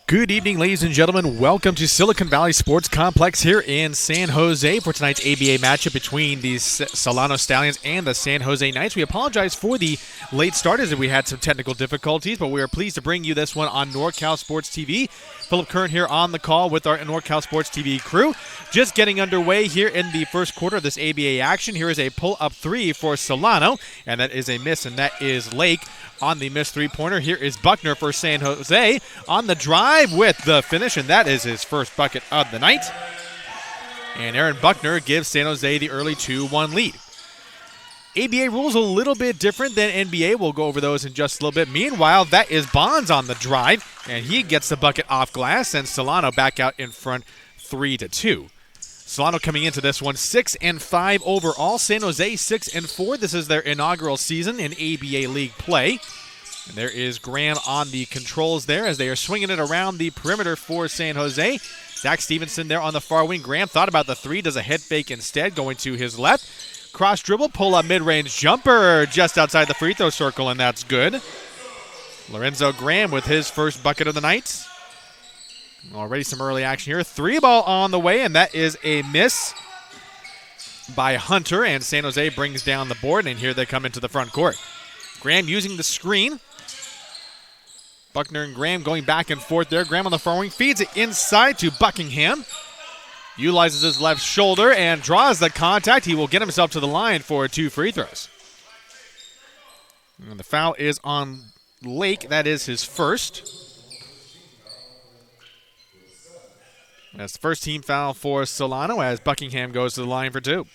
Good evening, ladies and gentlemen. Welcome to Silicon Valley Sports Complex here in San Jose for tonight's ABA matchup between the Solano Stallions and the San Jose Knights. We apologize for the late start as we had some technical difficulties, but we are pleased to bring you this one on NorCal Sports TV. Philip Kern here on the call with our NorCal Sports TV crew. Just getting underway here in the first quarter of this ABA action. Here is a pull-up three for Solano, and that is a miss, and that is Lake on the missed three-pointer. Here is Buckner for San Jose on the drive with the finish, and that is his first bucket of the night. And Aaron Buckner gives San Jose the early 2-1 lead. ABA rules a little bit different than NBA. We'll go over those in just a little bit. Meanwhile, that is Bonds on the drive, and he gets the bucket off glass, and Solano back out in front 3-2. Solano coming into this one 6-5 overall. San Jose 6-4. This is their inaugural season in ABA League play. And there is Graham on the controls there as they are swinging it around the perimeter for San Jose. Zach Stevenson there on the far wing. Graham thought about the three, does a head fake instead, going to his left. Cross dribble, pull up mid-range jumper just outside the free throw circle, and that's good. Lorenzo Graham with his first bucket of the night. Already some early action here. Three ball on the way, and that is a miss by Hunter, and San Jose brings down the board, and here they come into the front court. Graham using the screen. Buckner and Graham going back and forth there. Graham on the far wing feeds it inside to Buckingham. Utilizes his left shoulder and draws the contact. He will get himself to the line for 2 free throws. And the foul is on Lake. That is his first. That's the first team foul for Solano as Buckingham goes to the line for 2.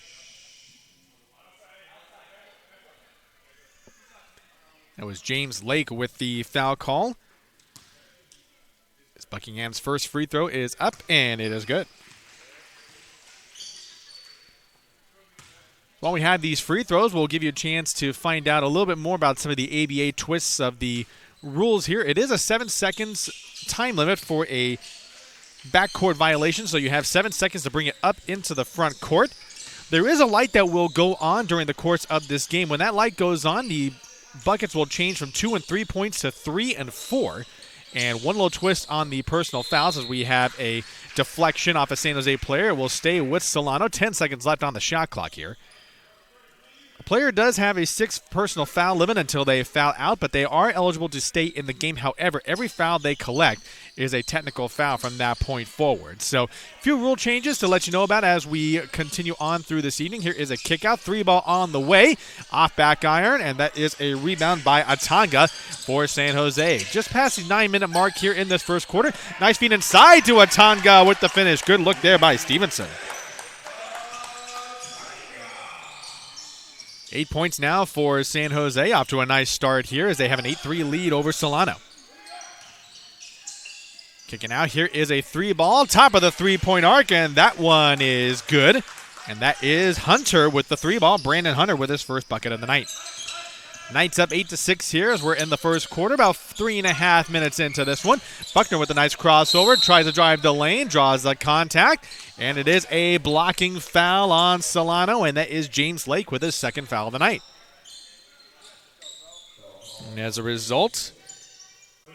That was James Lake with the foul call. As Buckingham's first free throw is up, and it is good. While we have these free throws, we'll give you a chance to find out a little bit more about some of the ABA twists of the rules here. It is a 7 seconds time limit for a backcourt violation, so you have 7 seconds to bring it up into the front court. There is a light that will go on during the course of this game. When that light goes on, the buckets will change from 2 and 3 points to 3 and 4. And one little twist on the personal fouls as we have a deflection off a San Jose player. Will stay with Solano. 10 seconds left on the shot clock here. A player does have a 6 personal foul limit until they foul out, but they are eligible to stay in the game. However, every foul they collect is a technical foul from that point forward. So, a few rule changes to let you know about as we continue on through this evening. Here is a kick-out, 3-ball on the way, off back iron, and that is a rebound by Atanga for San Jose. Just past the 9-minute mark here in this first quarter. Nice feed inside to Atanga with the finish. Good look there by Stevenson. 8 points now for San Jose, off to a nice start here as they have an 8-3 lead over Solano. Kicking out, here is a 3-ball, top of the three-point arc, and that one is good. And that is Hunter with the 3-ball, Brandon Hunter with his first bucket of the night. Knights up 8-6 here as we're in the first quarter, about 3.5 minutes into this one. Buckner with a nice crossover, tries to drive the lane, draws the contact, and it is a blocking foul on Solano, and that is James Lake with his second foul of the night. And as a result,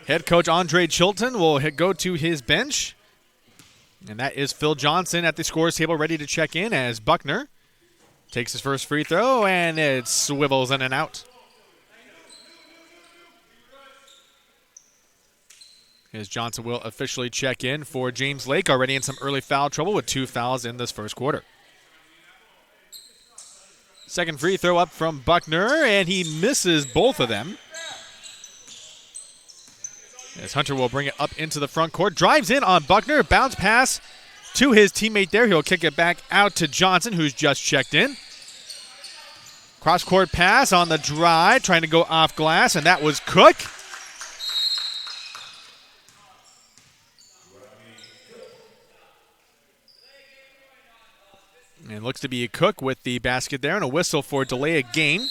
head coach Andre Chilton will go to his bench, and that is Phil Johnson at the scores table ready to check in as Buckner takes his first free throw, and it swivels in and out. As Johnson will officially check in for James Lake, already in some early foul trouble with 2 fouls in this first quarter. Second free throw up from Buckner, and he misses both of them. As Hunter will bring it up into the front court, drives in on Buckner, bounce pass to his teammate there. He'll kick it back out to Johnson, who's just checked in. Cross-court pass on the drive, trying to go off glass, and that was Cook. And looks to be a Cook with the basket there and a whistle for delay of game.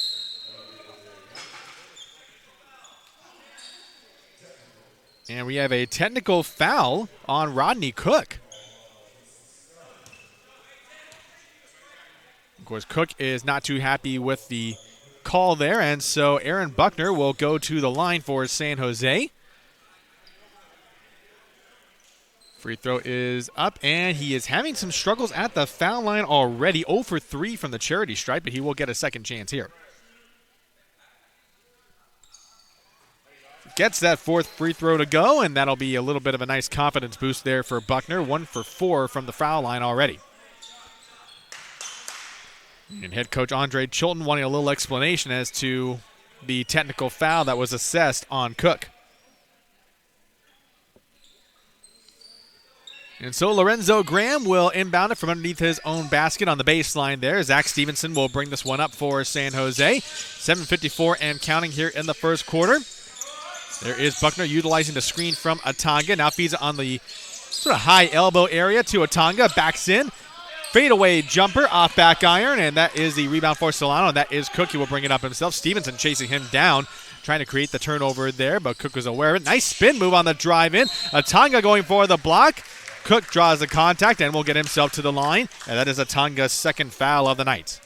And we have a technical foul on Rodney Cook. Of course, Cook is not too happy with the call there, and so Aaron Buckner will go to the line for San Jose. Free throw is up, and he is having some struggles at the foul line already. 0 for 3 from the charity stripe, but he will get a second chance here. Gets that fourth free throw to go, and that'll be a little bit of a nice confidence boost there for Buckner. 1 for 4 from the foul line already. And head coach Andre Chilton wanting a little explanation as to the technical foul that was assessed on Cook. And so Lorenzo Graham will inbound it from underneath his own basket on the baseline there. Zach Stevenson will bring this one up for San Jose. 7:54 and counting here in the first quarter. There is Buckner utilizing the screen from Atanga. Now feeds it on the sort of high elbow area to Atanga. Backs in. Fadeaway jumper off back iron, and that is the rebound for Solano. That is Cook. He will bring it up himself. Stevenson chasing him down, trying to create the turnover there, but Cook was aware of it. Nice spin move on the drive in. Atanga going for the block. Cook draws the contact and will get himself to the line, and that is Atanga's second foul of the night.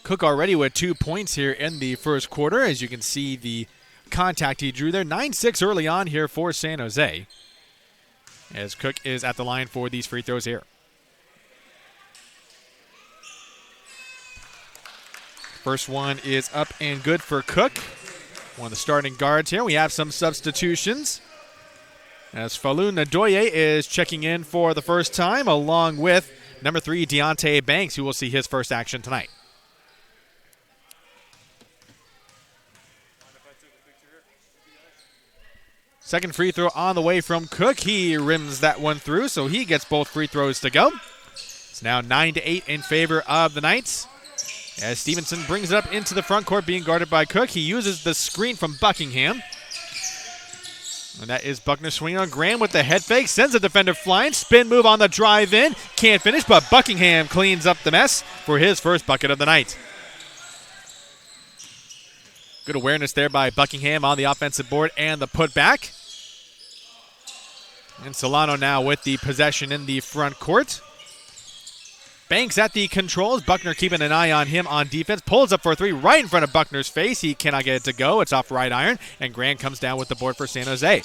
Cook already with 2 points here in the first quarter. As you can see, the contact he drew there. 9-6 early on here for San Jose, as Cook is at the line for these free throws here. First one is up and good for Cook. One of the starting guards here. We have some substitutions, as Falun Nadoye is checking in for the first time, along with number 3, Deontay Banks, who will see his first action tonight. Second free throw on the way from Cook. He rims that one through, so he gets both free throws to go. It's now 9-8 in favor of the Knights, as Stevenson brings it up into the front court, being guarded by Cook. He uses the screen from Buckingham. And that is Buckner swinging on Graham with the head fake. Sends the defender flying. Spin move on the drive in. Can't finish, but Buckingham cleans up the mess for his first bucket of the night. Good awareness there by Buckingham on the offensive board and the putback. And Solano now with the possession in the front court. Banks at the controls. Buckner keeping an eye on him on defense. Pulls up for a three right in front of Buckner's face. He cannot get it to go. It's off right iron. And Grant comes down with the board for San Jose.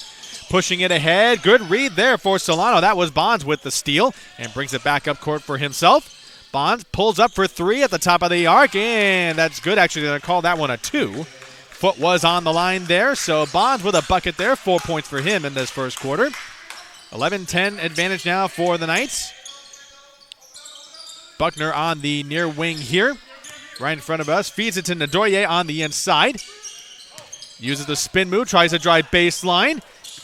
Pushing it ahead. Good read there for Solano. That was Bonds with the steal and brings it back up court for himself. Bonds pulls up for three at the top of the arc. And that's good. Actually, they're going to call that one a 2. Foot was on the line there. So Bonds with a bucket there. 4 points for him in this first quarter. 11-10 advantage now for the Knights. Buckner on the near wing here, right in front of us. Feeds it to Nadoye on the inside. Uses the spin move, tries to drive baseline.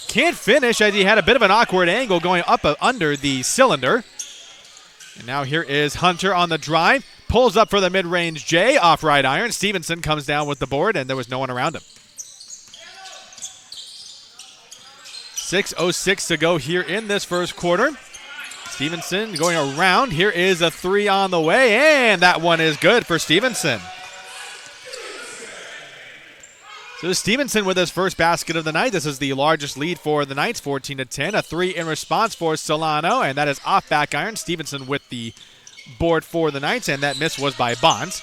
Can't finish as he had a bit of an awkward angle going up under the cylinder. And now here is Hunter on the drive. Pulls up for the mid-range J off right iron. Stevenson comes down with the board, and there was no one around him. 6:06 to go here in this first quarter. Stevenson going around. Here is a 3 on the way, and that one is good for Stevenson. So Stevenson with his first basket of the night. This is the largest lead for the Knights, 14-10. A 3 in response for Solano, and that is off back iron. Stevenson with the board for the Knights, and that miss was by Bonds.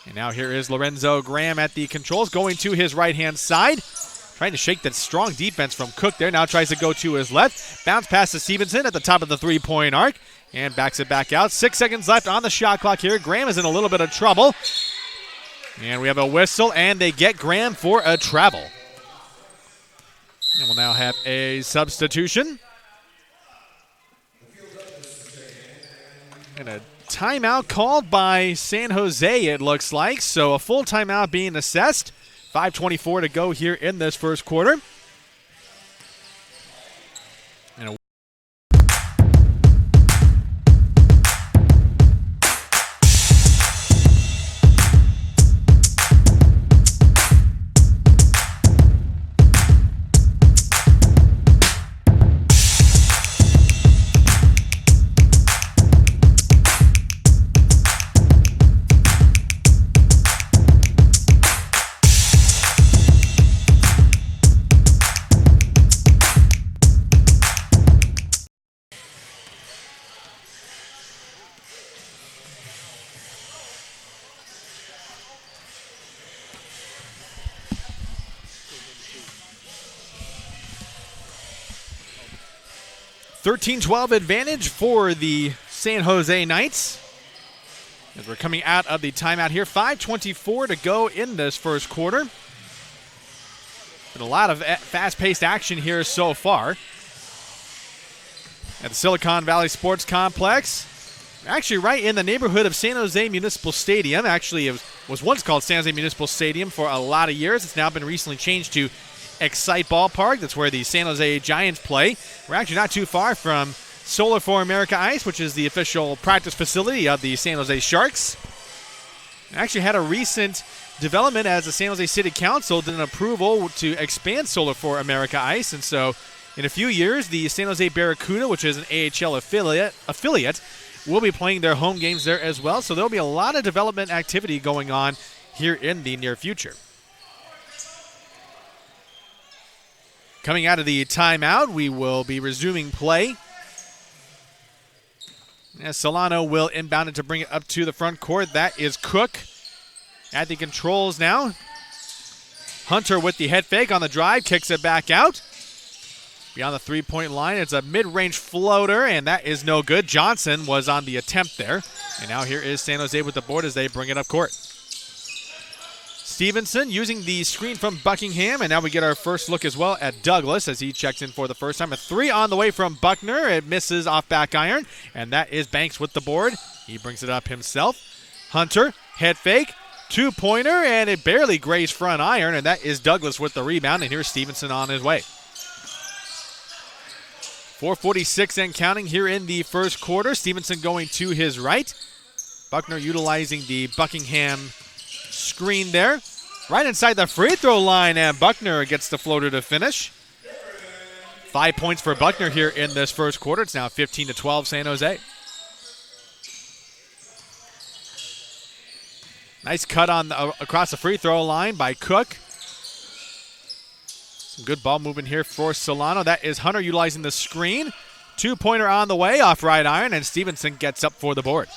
And now here is Lorenzo Graham at the controls, going to his right-hand side. Trying to shake that strong defense from Cook there. Now tries to go to his left. Bounce pass to Stevenson at the top of the three-point arc. And backs it back out. 6 seconds left on the shot clock here. Graham is in a little bit of trouble. And we have a whistle, and they get Graham for a travel. And we'll now have a substitution. And a timeout called by San Jose, it looks like. So a full timeout being assessed. 5:24 to go here in this first quarter. And 13-12 advantage for the San Jose Knights. As we're coming out of the timeout here, 5:24 to go in this first quarter. Been a lot of fast-paced action here so far at the Silicon Valley Sports Complex. Actually right in the neighborhood of San Jose Municipal Stadium. Actually, it was once called San Jose Municipal Stadium for a lot of years. It's now been recently changed to Excite Ballpark. That's where the San Jose Giants play. We're actually not too far from Solar for America Ice, which is the official practice facility of the San Jose Sharks. Actually had a recent development as the San Jose City Council did an approval to expand Solar for America Ice. And so in a few years, the San Jose Barracuda, which is an AHL affiliate, will be playing their home games there as well. So there'll be a lot of development activity going on here in the near future. Coming out of the timeout, we will be resuming play. As Solano will inbound it to bring it up to the front court. That is Cook at the controls now. Hunter with the head fake on the drive, kicks it back out. Beyond the three-point line, it's a mid-range floater, and that is no good. Johnson was on the attempt there. And now here is San Jose with the board as they bring it up court. Stevenson using the screen from Buckingham, and now we get our first look as well at Douglas as he checks in for the first time. A three on the way from Buckner. It misses off back iron, and that is Banks with the board. He brings it up himself. Hunter, head fake, two-pointer, and it barely grazed front iron, and that is Douglas with the rebound, and here's Stevenson on his way. 4:46 and counting here in the first quarter. Stevenson going to his right. Buckner utilizing the Buckingham screen there. Right inside the free throw line, and Buckner gets the floater to finish. 5 points for Buckner here in this first quarter. It's now 15-12 San Jose. Nice cut on across the free throw line by Cook. Some good ball movement here for Solano. That is Hunter utilizing the screen. Two-pointer on the way off right iron, and Stevenson gets up for the board.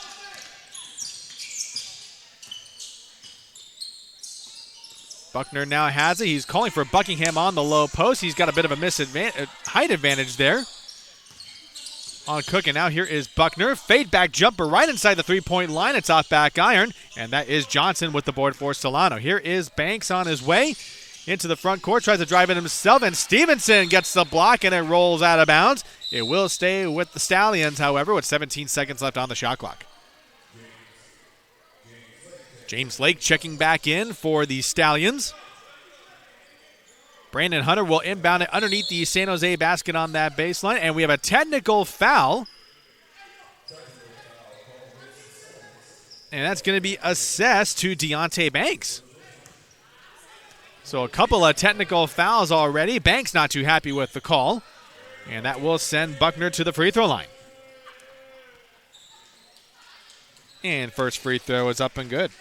Buckner now has it. He's calling for Buckingham on the low post. He's got a bit of a height advantage there on Cook, and now here is Buckner. Fade back jumper right inside the three-point line. It's off back iron, and that is Johnson with the board for Solano. Here is Banks on his way into the front court. Tries to drive it himself, and Stevenson gets the block, and it rolls out of bounds. It will stay with the Stallions, however, with 17 seconds left on the shot clock. James Lake checking back in for the Stallions. Brandon Hunter will inbound it underneath the San Jose basket on that baseline, and we have a technical foul. And that's going to be assessed to Deontay Banks. So a couple of technical fouls already. Banks not too happy with the call, and that will send Buckner to the free throw line. And first free throw is up and good.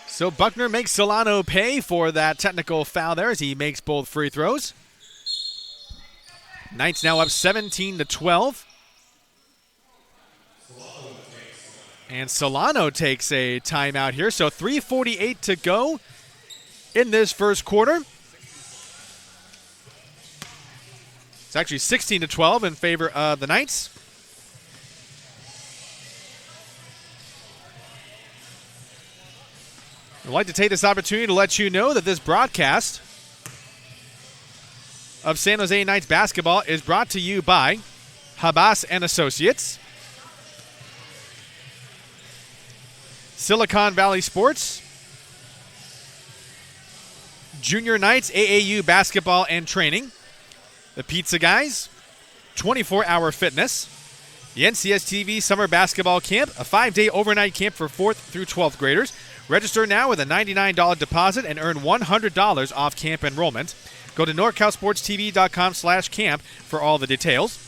So Buckner makes Solano pay for that technical foul there as he makes both free throws. Knights now up 17-12. And Solano takes a timeout here. So 3:48 to go in this first quarter. It's actually 16-12 in favor of the Knights. I'd like to take this opportunity to let you know that this broadcast of San Jose Knights basketball is brought to you by Habas and Associates, Silicon Valley Sports, Junior Knights AAU basketball and training, the Pizza Guys, 24-Hour Fitness, the NCSTV Summer Basketball Camp, a 5-day overnight camp for 4th through 12th graders. Register now with a $99 deposit and earn $100 off camp enrollment. Go to NorCalSportsTV.com/camp for all the details.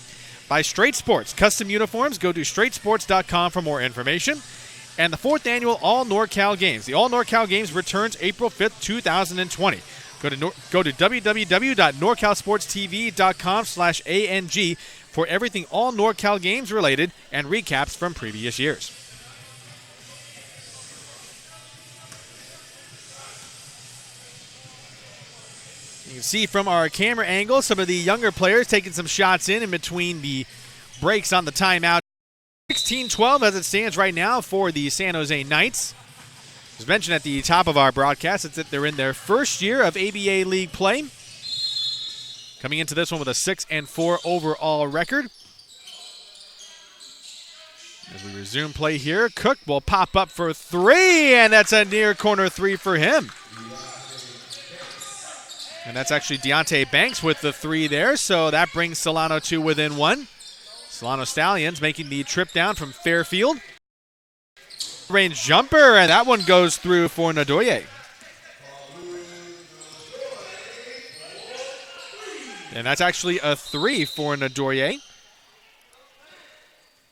By Straight Sports, custom uniforms. Go to straightsports.com for more information. And the 4th annual All NorCal Games. The All NorCal Games returns April 5th, 2020. Go to www.NorCalSportsTV.com/ANG for everything All NorCal Games related and recaps from previous years. can see from our camera angle some of the younger players taking some shots in between the breaks on the timeout. 16-12 as it stands right now for the San Jose Knights. As mentioned at the top of our broadcast, it's that they're in their first year of ABA League play. Coming into this one with a 6-4 overall record. As we resume play here, Cook will pop up for three, and that's a near corner three for him. And that's actually Deontay Banks with the three there, so that brings Solano to within one. Solano Stallions making the trip down from Fairfield. Range jumper, and that one goes through for Ndoye. And that's actually a three for Ndoye.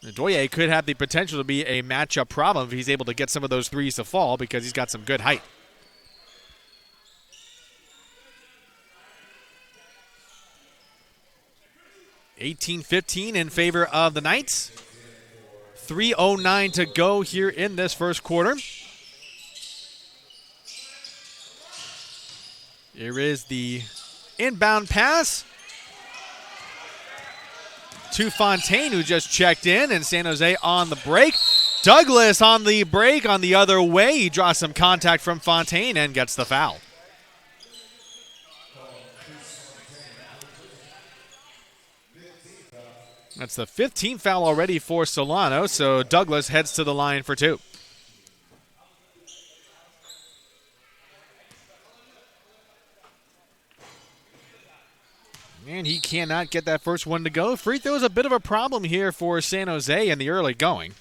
Ndoye could have the potential to be a matchup problem if he's able to get some of those threes to fall because he's got some good height. (18-15) in favor of the Knights. 3:09 to go here in this first quarter. Here is the inbound pass to Fontaine, who just checked in, and San Jose on the break. Douglas on the break on the other way. He draws some contact from Fontaine and gets the foul. That's the 15th foul already for Solano, so Douglas heads to the line for two. And he cannot get that first one to go. Free throw is a bit of a problem here for San Jose in the early going.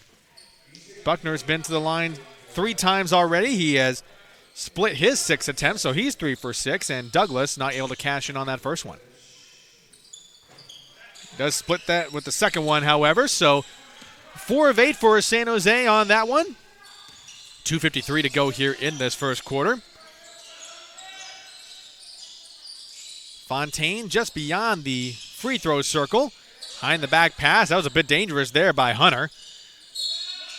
Buckner's been to the line 3 times already. He has split his 6 attempts, so he's 3 for 6, and Douglas not able to cash in on that first one. Does split that with the second one, however, so 4 of 8 for San Jose on that one. 2:53 to go here in this first quarter. Fontaine just beyond the free throw circle. Behind the back pass. That was a bit dangerous there by Hunter.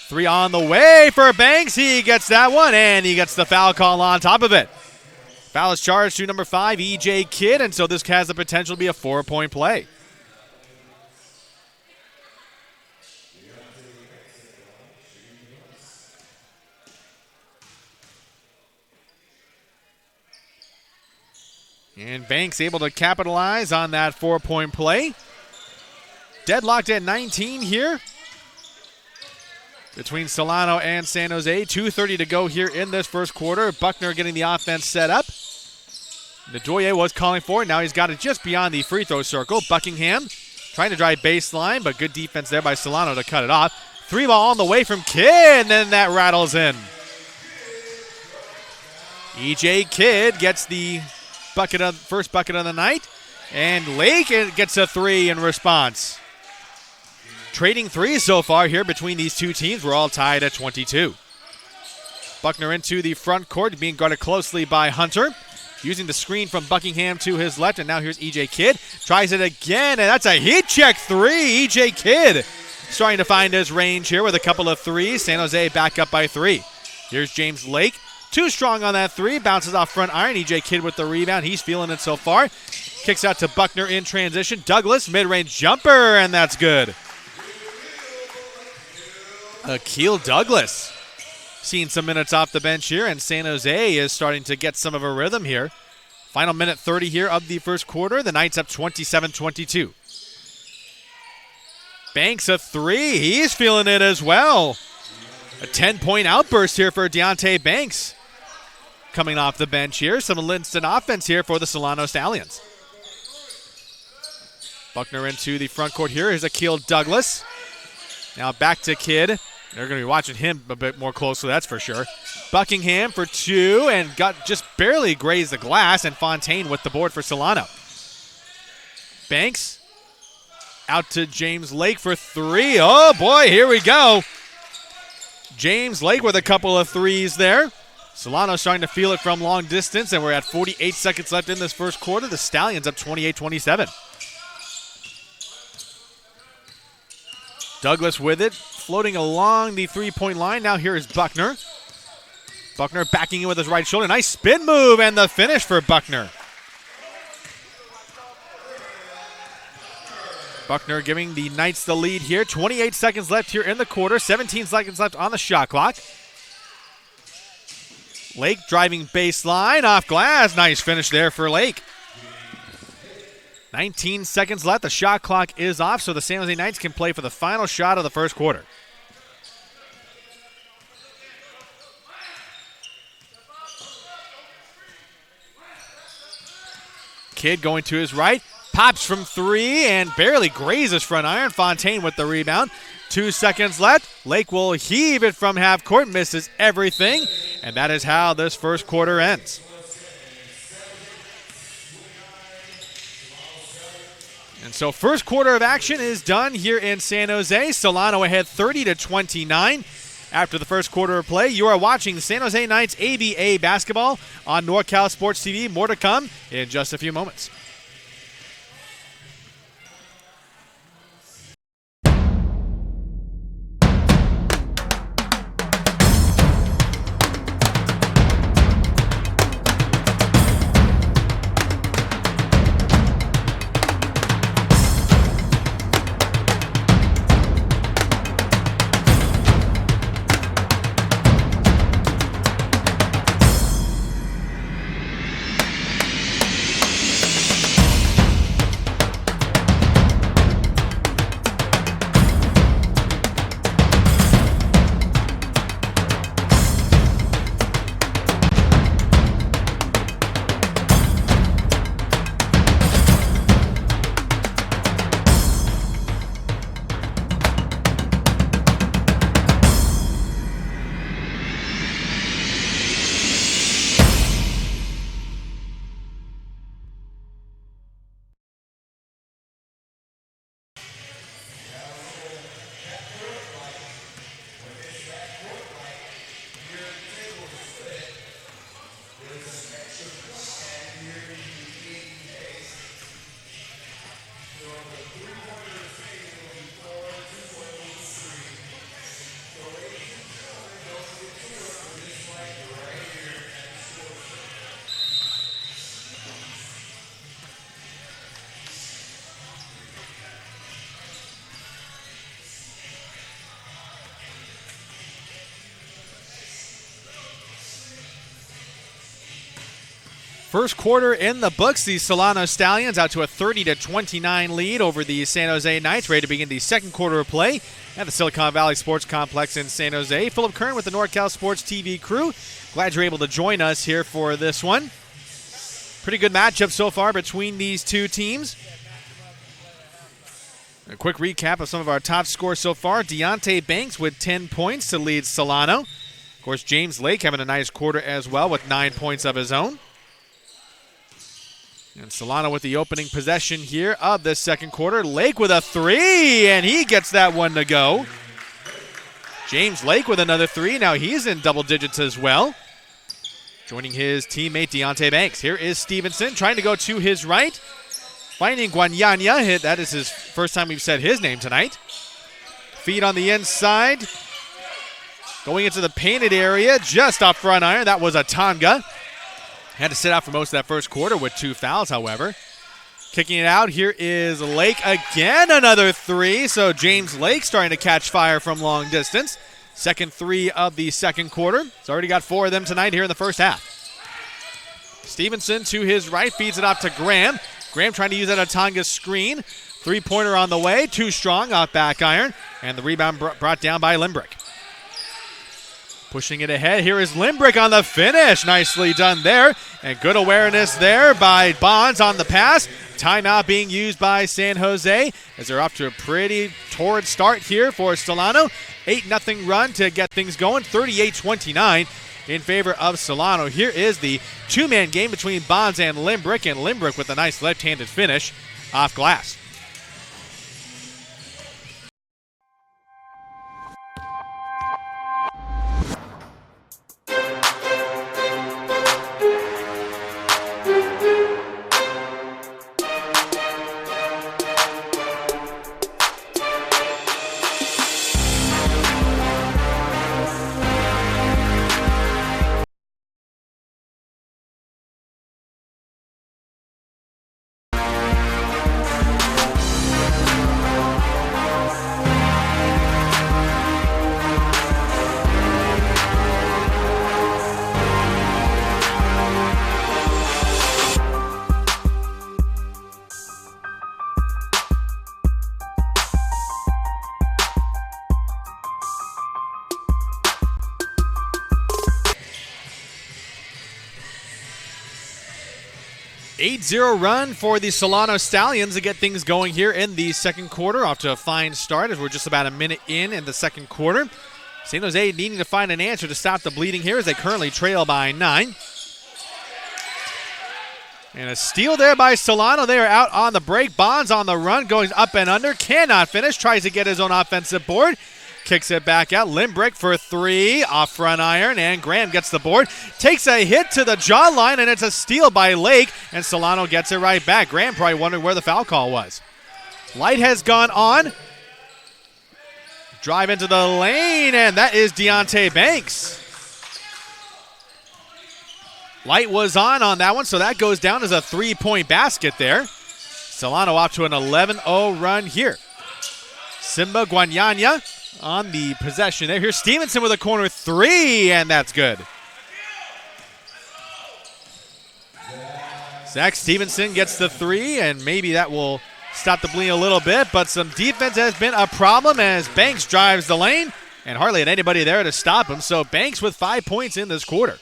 3 on the way for Banks. He gets that one, and he gets the foul call on top of it. Foul is charged to number 5, E.J. Kidd, and so this has the potential to be a 4-point play. And Banks able to capitalize on that 4-point play. Deadlocked at 19 here between Solano and San Jose. 2:30 to go here in this first quarter. Buckner getting the offense set up. Ndoye was calling for it. Now he's got it just beyond the free throw circle. Buckingham trying to drive baseline, but good defense there by Solano to cut it off. 3-ball on the way from Kidd, and then that rattles in. E.J. Kidd gets the first bucket of the night, and Lake gets a 3 in response. Trading threes so far here between these two teams. We're all tied at 22. Buckner into the front court, being guarded closely by Hunter. Using the screen from Buckingham to his left, and now here's E.J. Kidd. Tries it again, and that's a heat check 3. E.J. Kidd starting to find his range here with a couple of threes. San Jose back up by 3. Here's James Lake. Too strong on that 3. Bounces off front iron. E.J. Kidd with the rebound. He's feeling it so far. Kicks out to Buckner in transition. Douglas, mid-range jumper, and that's good. Akil Douglas seeing some minutes off the bench here, and San Jose is starting to get some of a rhythm here. Final minute 30 here of the first quarter. The Knights up 27-22. Banks a 3. He's feeling it as well. A 10-point outburst here for Deontay Banks. Coming off the bench here. Some instant offense here for the Solano Stallions. Buckner into the front court here. Here's Akil Douglas. Now back to Kidd. They're going to be watching him a bit more closely, that's for sure. Buckingham for 2, and got just barely grazed the glass, and Fontaine with the board for Solano. Banks out to James Lake for 3. Oh boy, here we go. James Lake with a couple of threes there. Solano starting to feel it from long distance, and we're at 48 seconds left in this first quarter. The Stallions up 28-27. Douglas with it, floating along the three-point line. Now here is Buckner. Buckner backing in with his right shoulder. Nice spin move, and the finish for Buckner. Buckner giving the Knights the lead here. 28 seconds left here in the quarter. 17 seconds left on the shot clock. Lake driving baseline off glass. Nice finish there for Lake. 19 seconds left. The shot clock is off, so the San Jose Knights can play for the final shot of the first quarter. Kidd going to his right. Pops from three and barely grazes front iron. Fontaine with the rebound. 2 seconds left. Lake will heave it from half court. Misses everything. And that is how this first quarter ends. And so first quarter of action is done here in San Jose. Solano ahead 30-29 after the first quarter of play. You are watching San Jose Knights ABA basketball on NorCal Sports TV. More to come in just a few moments. First quarter in the books. The Solano Stallions out to a 30-29 lead over the San Jose Knights, ready to begin the second quarter of play at the Silicon Valley Sports Complex in San Jose. Philip Kern with the NorCal Sports TV crew. Glad you're able to join us here for this one. Pretty good matchup so far between these two teams. A quick recap of some of our top scores so far. Deontay Banks with 10 points to lead Solano. Of course, James Lake having a nice quarter as well with 9 points of his own. And Solano with the opening possession here of the second quarter. Lake with a three, and he gets that one to go. James Lake with another three. Now he's in double digits as well. Joining his teammate Deontay Banks. Here is Stevenson trying to go to his right. Finding Guanyanya. That is his first time we've said his name tonight. Feed on the inside. Going into the painted area just off front iron. That was a Tonga. Had to sit out for most of that first quarter with 2 fouls, however. Kicking it out, here is Lake again, another three. So James Lake starting to catch fire from long distance. Second three of the second quarter. He's already got 4 of them tonight here in the first half. Stevenson to his right, feeds it off to Graham. Graham trying to use that Atonga screen. Three-pointer on the way, too strong off back iron. And the rebound brought down by Limbrick. Pushing it ahead, here is Limbrick on the finish. Nicely done there. And good awareness there by Bonds on the pass. Timeout being used by San Jose as they're off to a pretty torrid start here for Solano. 8-0 run to get things going, 38-29 in favor of Solano. Here is the two-man game between Bonds and Limbrick with a nice left-handed finish off glass. 8-0 run for the Solano Stallions to get things going here in the second quarter. Off to a fine start as we're just about a minute in the second quarter. San Jose needing to find an answer to stop the bleeding here as they currently trail by 9. And a steal there by Solano. They are out on the break. Bonds on the run, going up and under. Cannot finish. Tries to get his own offensive board. Kicks it back out. Limbrick for 3. Off front iron. And Graham gets the board. Takes a hit to the jawline, and it's a steal by Lake. And Solano gets it right back. Graham probably wondering where the foul call was. Light has gone on. Drive into the lane, and that is Deontay Banks. Light was on that one, so that goes down as a 3-point basket there. Solano off to an 11-0 run here. Simba Guanyanya on the possession there. Here's Stevenson with a corner 3, and that's good. Zach Stevenson gets the 3, and maybe that will stop the bleeding a little bit, but some defense has been a problem as Banks drives the lane, and hardly had anybody there to stop him, so Banks with 5 points in this quarter.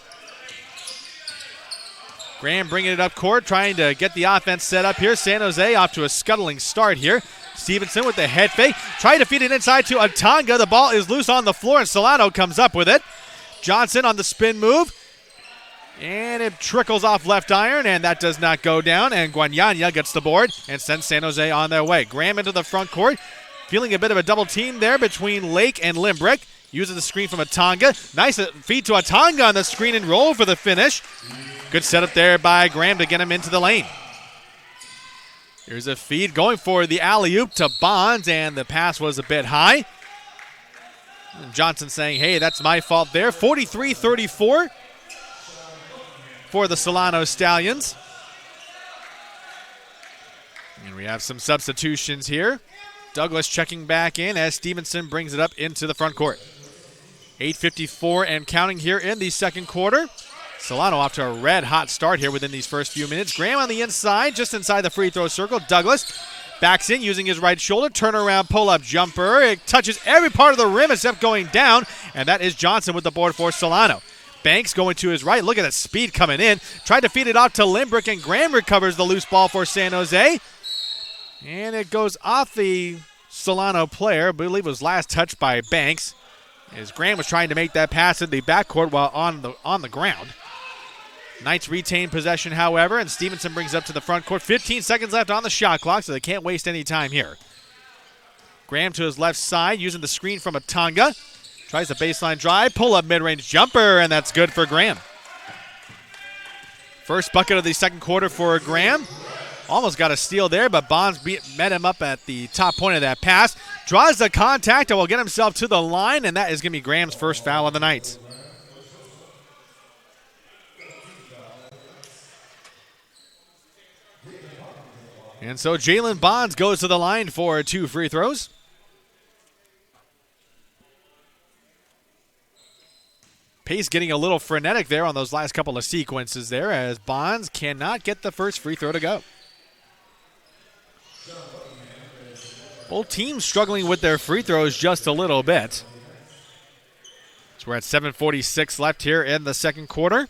Graham bringing it up court, trying to get the offense set up here. San Jose off to a scuttling start here. Stevenson with the head fake, trying to feed it inside to Atanga. The ball is loose on the floor, and Solano comes up with it. Johnson on the spin move, and it trickles off left iron, and that does not go down, and Guanyanya gets the board and sends San Jose on their way. Graham into the front court, feeling a bit of a double team there between Lake and Limbrick. Using the screen from Atanga. Nice feed to Atanga on the screen and roll for the finish. Good setup there by Graham to get him into the lane. Here's a feed going for the alley-oop to Bonds, and the pass was a bit high. And Johnson saying, hey, that's my fault there. 43-34 for the Solano Stallions. And we have some substitutions here. Douglas checking back in as Stevenson brings it up into the front court. 8:54 and counting here in the second quarter. Solano off to a red-hot start here within these first few minutes. Graham on the inside, just inside the free throw circle. Douglas backs in using his right shoulder. Turnaround pull-up jumper. It touches every part of the rim except going down, and that is Johnson with the board for Solano. Banks going to his right. Look at that speed coming in. Tried to feed it off to Limbrick, and Graham recovers the loose ball for San Jose. And it goes off the Solano player. I believe it was last touched by Banks, as Graham was trying to make that pass in the backcourt while on the ground. Knights retain possession, however, and Stevenson brings it up to the front court. 15 seconds left on the shot clock, so they can't waste any time here. Graham to his left side, using the screen from Atanga. Tries the baseline drive, pull-up mid-range jumper, and that's good for Graham. First bucket of the second quarter for Graham. Almost got a steal there, but Bonds met him up at the top point of that pass. Draws the contact and will get himself to the line, and that is going to be Graham's first foul of the night. And so Jalen Bonds goes to the line for 2 free throws. Pace getting a little frenetic there on those last couple of sequences there, as Bonds cannot get the first free throw to go. Both teams struggling with their free throws just a little bit. So we're at 7:46 left here in the second quarter.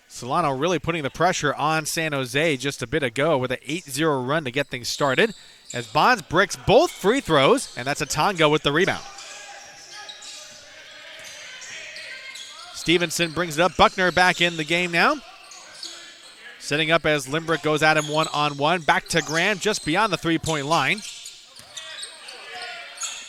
Solano really putting the pressure on San Jose just a bit ago with an 8-0 run to get things started, as Bonds bricks both free throws, and that's Atanga with the rebound. Stevenson brings it up. Buckner back in the game now. Setting up as Limbrick goes at him one-on-one. Back to Graham just beyond the three-point line.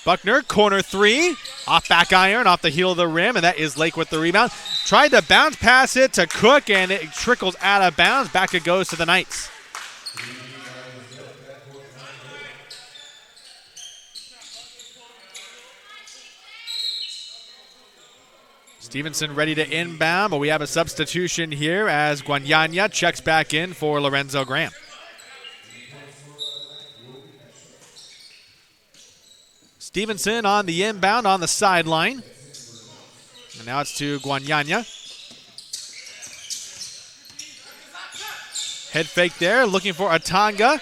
Buckner, corner 3. Off back iron, off the heel of the rim, and that is Lake with the rebound. Tried to bounce pass it to Cook, and it trickles out of bounds. Back it goes to the Knights. Stevenson ready to inbound, but we have a substitution here as Guanyanya checks back in for Lorenzo Graham. Stevenson on the inbound on the sideline. And now it's to Guanyanya. Head fake there, looking for Atanga.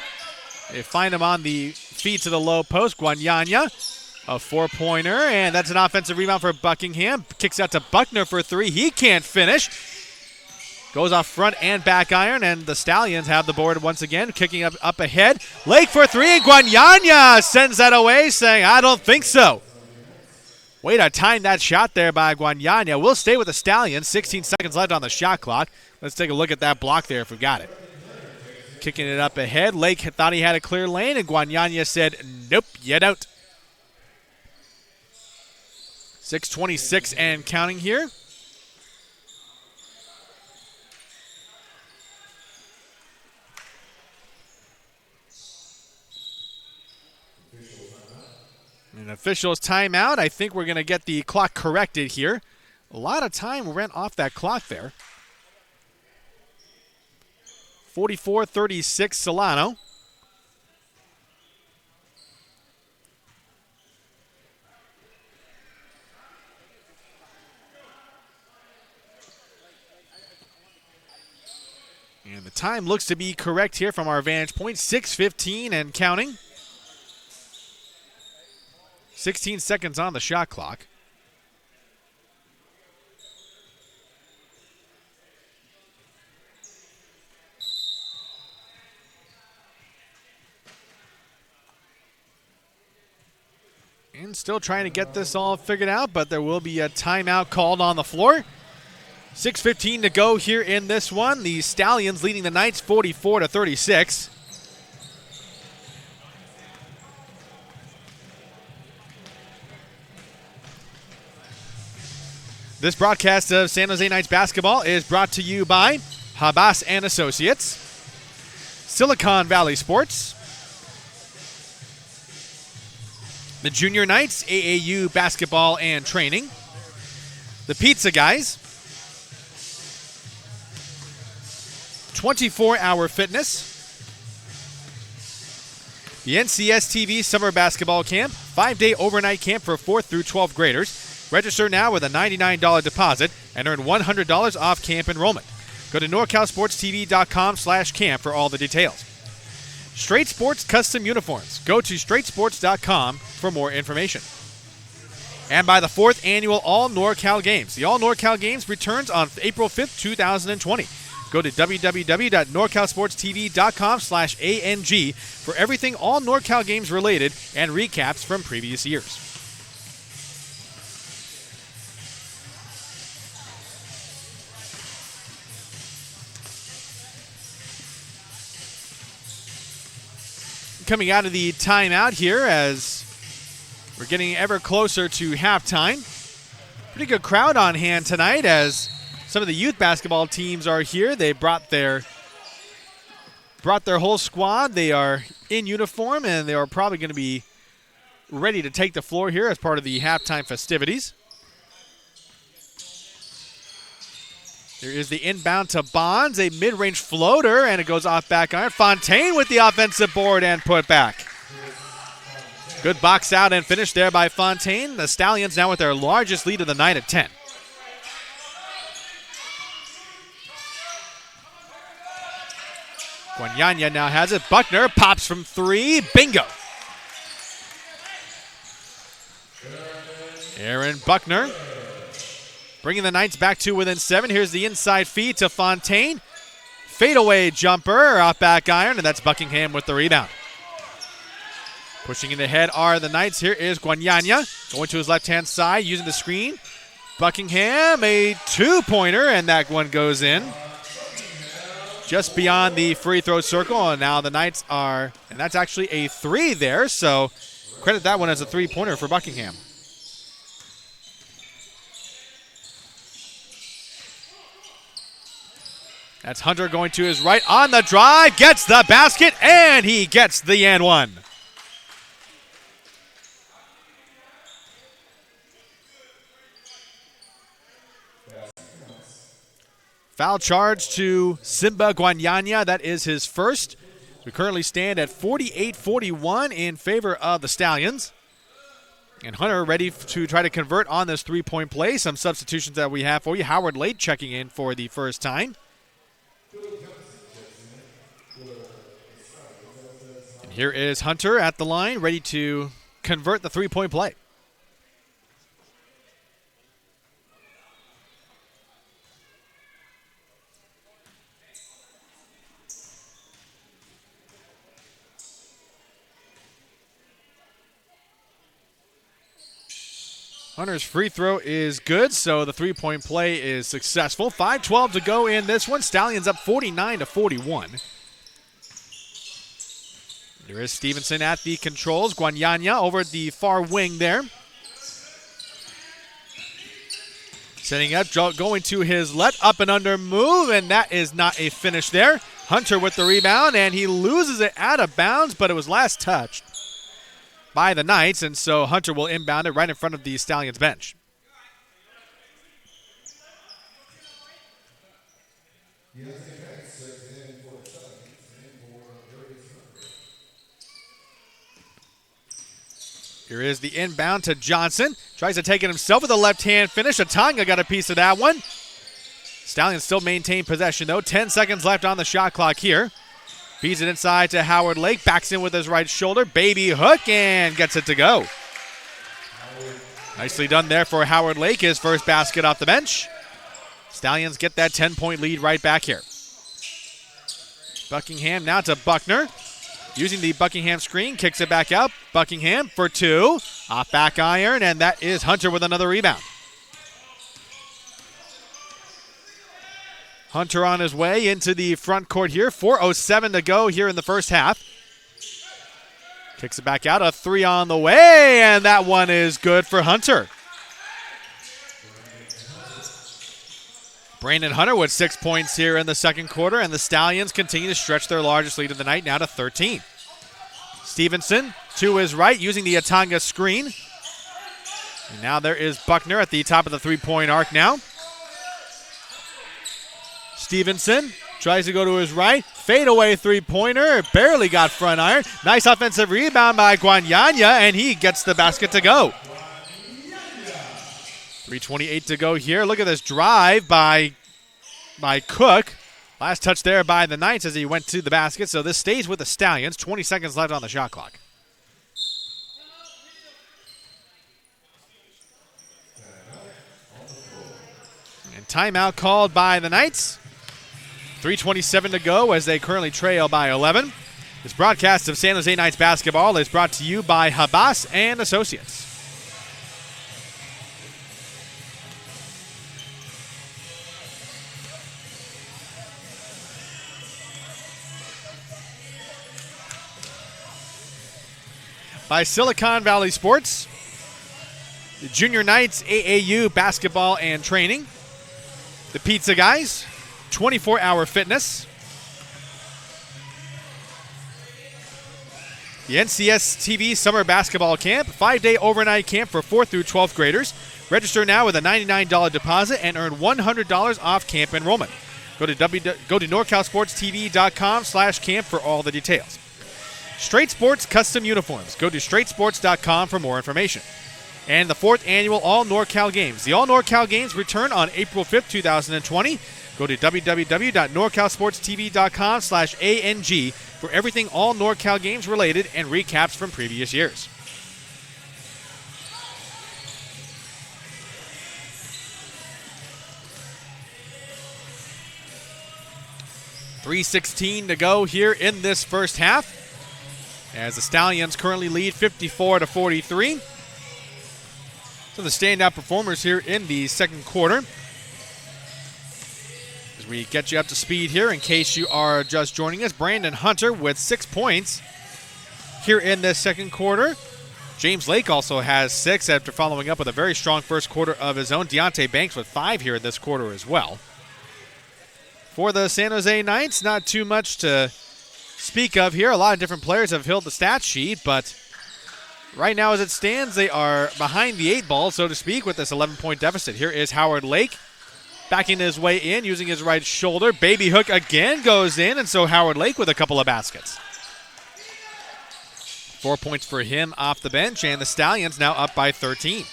They find him on the feed to the low post. Guanyanya, a 4-pointer, and that's an offensive rebound for Buckingham. Kicks out to Buckner for 3. He can't finish. Goes off front and back iron, and the Stallions have the board once again, kicking up ahead. Lake for three, and Guanyanya sends that away, saying, I don't think so. Way to time that shot there by Guanyanya. We'll stay with the Stallions. 16 seconds left on the shot clock. Let's take a look at that block there if we got it. Kicking it up ahead. Lake thought he had a clear lane, and Guanyanya said, nope, you don't. 6:26 and counting here. An official's timeout. I think we're going to get the clock corrected here. A lot of time went off that clock there. 44-36 Solano. And the time looks to be correct here from our vantage point. 6:15 and counting. 16 seconds on the shot clock. And still trying to get this all figured out, but there will be a timeout called on the floor. 6:15 to go here in this one. The Stallions leading the Knights 44-36. This broadcast of San Jose Knights basketball is brought to you by Habas and Associates, Silicon Valley Sports, the Junior Knights, AAU basketball and training, the Pizza Guys, 24-Hour Fitness, the NCSTV Summer Basketball Camp, 5-day overnight camp for 4th through 12th graders. Register now with a $99 deposit and earn $100 off camp enrollment. Go to NorCalSportsTV.com/camp for all the details. Straight Sports Custom Uniforms. Go to straightsports.com for more information. And by the 4th annual All NorCal Games. The All NorCal Games returns on April 5th, 2020. Go to www.norcalsportstv.com/ANG for everything All NorCal Games related and recaps from previous years. Coming out of the timeout here as we're getting ever closer to halftime. Pretty good crowd on hand tonight as some of the youth basketball teams are here. They brought their whole squad. They are in uniform, and they are probably going to be ready to take the floor here as part of the halftime festivities. There is the inbound to Bonds, a mid-range floater, and it goes off back iron. Fontaine with the offensive board and put back. Good box out and finish there by Fontaine. The Stallions now with their largest lead of the night at 10. Guanyanya now has it. Buckner pops from three. Bingo. Aaron Buckner bringing the Knights back to within 7. Here's the inside feed to Fontaine. Fadeaway jumper off back iron, and that's Buckingham with the rebound. Pushing it ahead are the Knights. Here is Guanyanya going to his left-hand side using the screen. Buckingham, a two-pointer, and that one goes in. Just beyond the free throw circle, and now the Knights are, and that's actually a 3 there, so credit that one as a three-pointer for Buckingham. That's Hunter going to his right on the drive, gets the basket, and he gets the and one. Foul charge to Simba Guanyanya. That is his first. We currently stand at 48-41 in favor of the Stallions. And Hunter ready to try to convert on this three-point play. Some substitutions that we have for you. Howard Late checking in for the first time. And here is Hunter at the line, ready to convert the three-point play. Hunter's free throw is good, so the three-point play is successful. 5:12 to go in this one. Stallions up 49-41. There is Stevenson at the controls. Guanyanya over at the far wing there. Setting up, going to his left, up and under move, and that is not a finish there. Hunter with the rebound, and he loses it out of bounds, but it was last touched by the Knights, and so Hunter will inbound it right in front of the Stallions bench. Here is the inbound to Johnson. Tries to take it himself with a left-hand finish. Atanga got a piece of that one. Stallions still maintain possession, though. 10 seconds left on the shot clock here. Feeds it inside to Howard Lake. Backs in with his right shoulder. Baby hook and gets it to go. Nicely done there for Howard Lake. His first basket off the bench. Stallions get that 10-point lead right back here. Buckingham now to Buckner. Using the Buckingham screen, kicks it back out. Buckingham for two. Off back iron, and that is Hunter with another rebound. Hunter on his way into the front court here. 4:07 to go here in the first half. Kicks it back out. A three on the way, and that one is good for Hunter. Brandon Hunter with 6 points here in the second quarter, and the Stallions continue to stretch their largest lead of the night now to 13. Stevenson to his right using the Atanga screen. And now there is Buckner at the top of the three-point arc now. Stevenson tries to go to his right. Fadeaway three-pointer. Barely got front iron. Nice offensive rebound by Guanyanya, and he gets the basket to go. 3:28 to go here. Look at this drive by Cook. Last touch there by the Knights as he went to the basket. So this stays with the Stallions. 20 seconds left on the shot clock. And timeout called by the Knights. 3:27 to go as they currently trail by 11. This broadcast of San Jose Knights basketball is brought to you by Habas and Associates. By Silicon Valley Sports, the Junior Knights AAU basketball and training, the Pizza Guys, 24-hour fitness, the NCS TV Summer Basketball Camp, 5-day overnight camp for 4th through 12th graders. Register now with a $99 deposit and earn $100 off camp enrollment. Go to NorCalSportsTV.com/camp for all the details. Straight Sports Custom Uniforms. Go to straightsports.com for more information. And the 4th annual All NorCal Games. The All NorCal Games return on April 5th, 2020. Go to www.norcalsportstv.com/ANG for everything All NorCal Games related and recaps from previous years. .316 to go here in this first half, as the Stallions currently lead 54-43. So the standout performers here in the second quarter. As we get you up to speed here, in case you are just joining us, Brandon Hunter with 6 points here in this second quarter. James Lake also has 6 after following up with a very strong first quarter of his own. Deontay Banks with 5 here in this quarter as well. For the San Jose Knights, not too much to speak of here. A lot of different players have filled the stat sheet, but right now as it stands, they are behind the 8 ball, so to speak, with this 11-point deficit. Here is Howard Lake backing his way in, using his right shoulder. Baby hook again goes in, and so Howard Lake with a couple of baskets. 4 points for him off the bench, and the Stallions now up by 13.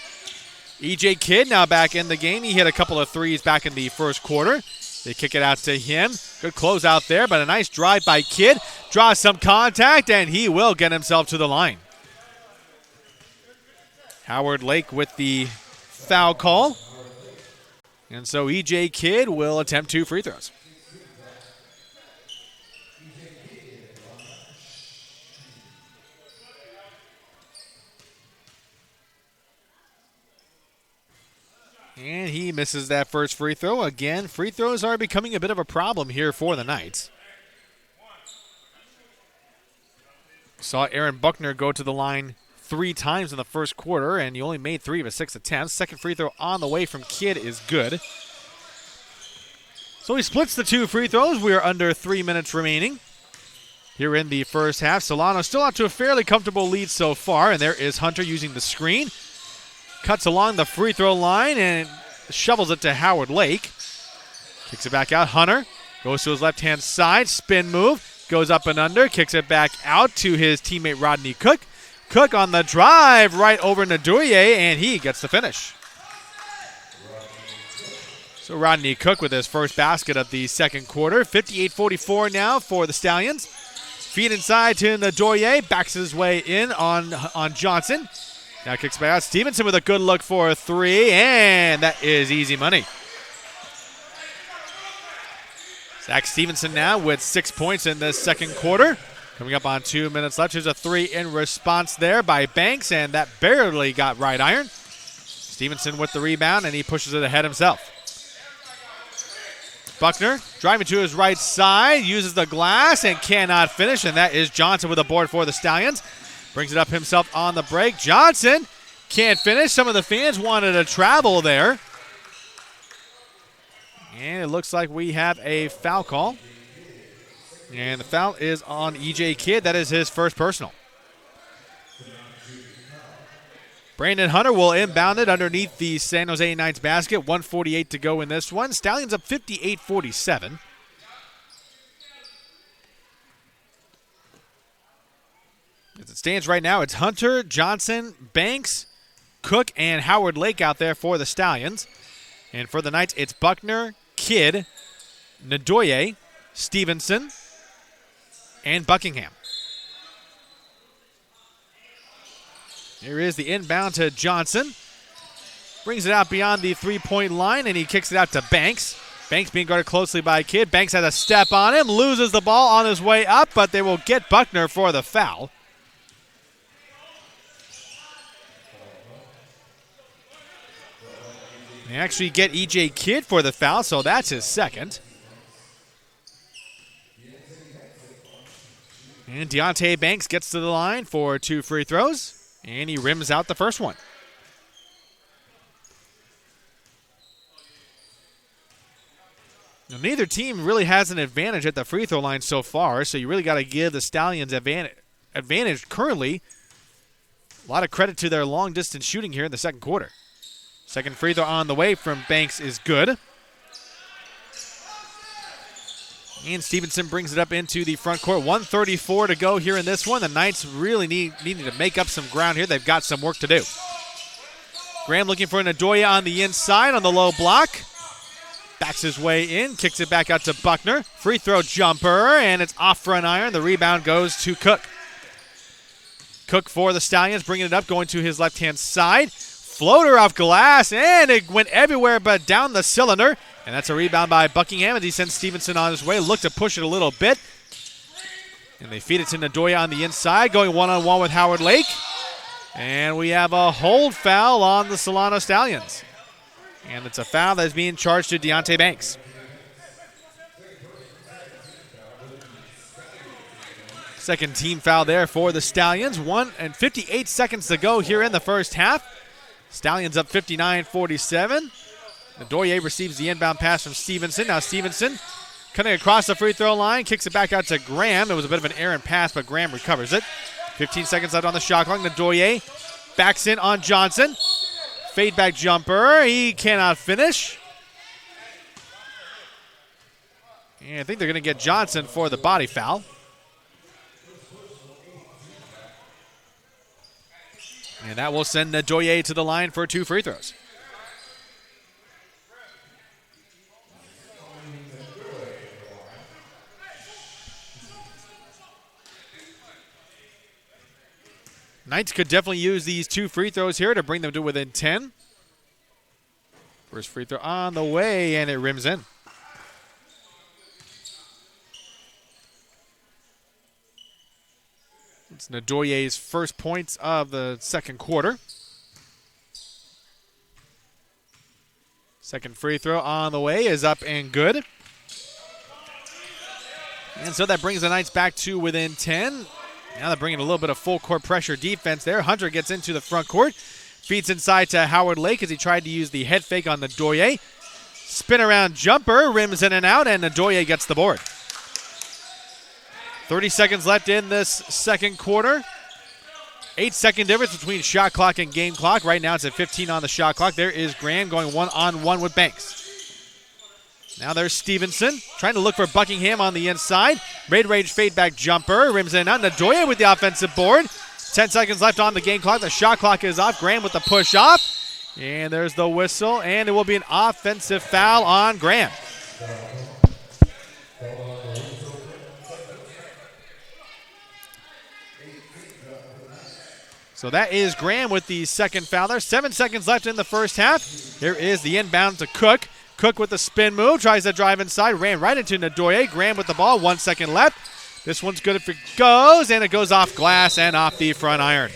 E.J. Kidd now back in the game. He hit a couple of threes back in the first quarter. They kick it out to him. Good close out there, but a nice drive by Kidd. Draws some contact, and he will get himself to the line. Howard Lake with the foul call. And so E.J. Kidd will attempt 2 free throws. And he misses that first free throw. Again, free throws are becoming a bit of a problem here for the Knights. Saw Aaron Buckner go to the line 3 times in the first quarter, and he only made 3 of his 6 attempts. Second free throw on the way from Kidd is good. So he splits the 2 free throws. We are under 3 minutes remaining here in the first half. Solano still out to a fairly comfortable lead so far, and there is Hunter using the screen. Cuts along the free throw line and shovels it to Howard Lake. Kicks it back out. Hunter goes to his left-hand side. Spin move. Goes up and under. Kicks it back out to his teammate Rodney Cook. Cook on the drive right over Ndoye, and he gets the finish. So Rodney Cook with his first basket of the second quarter. 58-44 now for the Stallions. Feed inside to Ndoye. Backs his way in on Johnson. Now kicks back out. Stevenson with a good look for a 3, and that is easy money. Zach Stevenson now with 6 points in this second quarter. Coming up on 2 minutes left. Here's a 3 in response there by Banks, and that barely got right iron. Stevenson with the rebound, and he pushes it ahead himself. Buckner driving to his right side, uses the glass and cannot finish, and that is Johnson with a board for the Stallions. Brings it up himself on the break. Johnson can't finish. Some of the fans wanted to travel there. And it looks like we have a foul call. And the foul is on E.J. Kidd. That is his first personal. Brandon Hunter will inbound it underneath the San Jose Knights basket. 1:48 to go in this one. Stallions up 58-47. As it stands right now, it's Hunter, Johnson, Banks, Cook, and Howard Lake out there for the Stallions. And for the Knights, it's Buckner, Kidd, Ndoye, Stevenson, and Buckingham. Here is the inbound to Johnson. Brings it out beyond the three-point line, and he kicks it out to Banks. Banks being guarded closely by Kidd. Banks has a step on him, loses the ball on his way up, but they will get Buckner for the foul. They actually get E.J. Kidd for the foul, so that's his second. And Deontay Banks gets to the line for 2 free throws, and he rims out the first one. Now, neither team really has an advantage at the free throw line so far, so you really got to give the Stallions advantage currently. A lot of credit to their long-distance shooting here in the second quarter. Second free throw on the way from Banks is good. And Stevenson brings it up into the front court. 1:34 to go here in this one. The Knights really needing to make up some ground here. They've got some work to do. Graham looking for Ndoye on the inside on the low block. Backs his way in, kicks it back out to Buckner. Free throw jumper, and it's off for an iron. The rebound goes to Cook. Cook for the Stallions, bringing it up, going to his left-hand side. Floater off glass, and it went everywhere but down the cylinder. And that's a rebound by Buckingham as he sends Stevenson on his way. Look to push it a little bit. And they feed it to Ndoye on the inside, going one-on-one with Howard Lake. And we have a hold foul on the Solano Stallions. And it's a foul that is being charged to Deontay Banks. Second team foul there for the Stallions. 1:58 seconds to go here in the first half. Stallions up 59-47. Ndoye receives the inbound pass from Stevenson. Now Stevenson cutting across the free throw line, kicks it back out to Graham. It was a bit of an errant pass, but Graham recovers it. 15 seconds left on the shot clock. Ndoye backs in on Johnson. Fade back jumper. He cannot finish. And I think they're going to get Johnson for the body foul. And that will send Ndoye to the line for 2 free throws. Knights could definitely use these 2 free throws here to bring them to within 10. First free throw on the way, and it rims in. It's Ndoye's first points of the second quarter. Second free throw on the way is up and good. And so that brings the Knights back to within 10. Now they're bringing a little bit of full court pressure defense there. Hunter gets into the front court. Feeds inside to Howard Lake as he tried to use the head fake on Ndoye. Spin around jumper, rims in and out, and Ndoye gets the board. 30 seconds left in this second quarter. 8-second difference between shot clock and game clock. Right now it's at 15 on the shot clock. There is Graham going one-on-one with Banks. Now there's Stevenson trying to look for Buckingham on the inside. Mid-range fade back jumper, rims in and out. Ndoye with the offensive board. 10 seconds left on the game clock. The shot clock is off. Graham with the push off. And there's the whistle, and it will be an offensive foul on Graham. So that is Graham with the second foul there. 7 seconds left in the first half. Here is the inbound to Cook. Cook with the spin move, tries to drive inside, ran right into Ndoye. Graham with the ball, 1 second left. This one's good if it goes, and it goes off glass and off the front iron.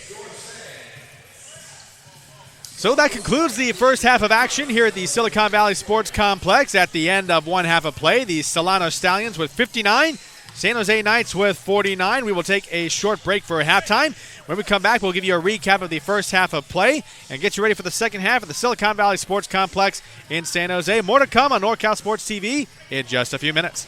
So that concludes the first half of action here at the Silicon Valley Sports Complex. At the end of one half of play, the Solano Stallions with 59, San Jose Knights with 49. We will take a short break for halftime. When we come back, we'll give you a recap of the first half of play and get you ready for the second half of the Silicon Valley Sports Complex in San Jose. More to come on NorCal Sports TV in just a few minutes.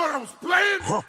I was playing? Huh.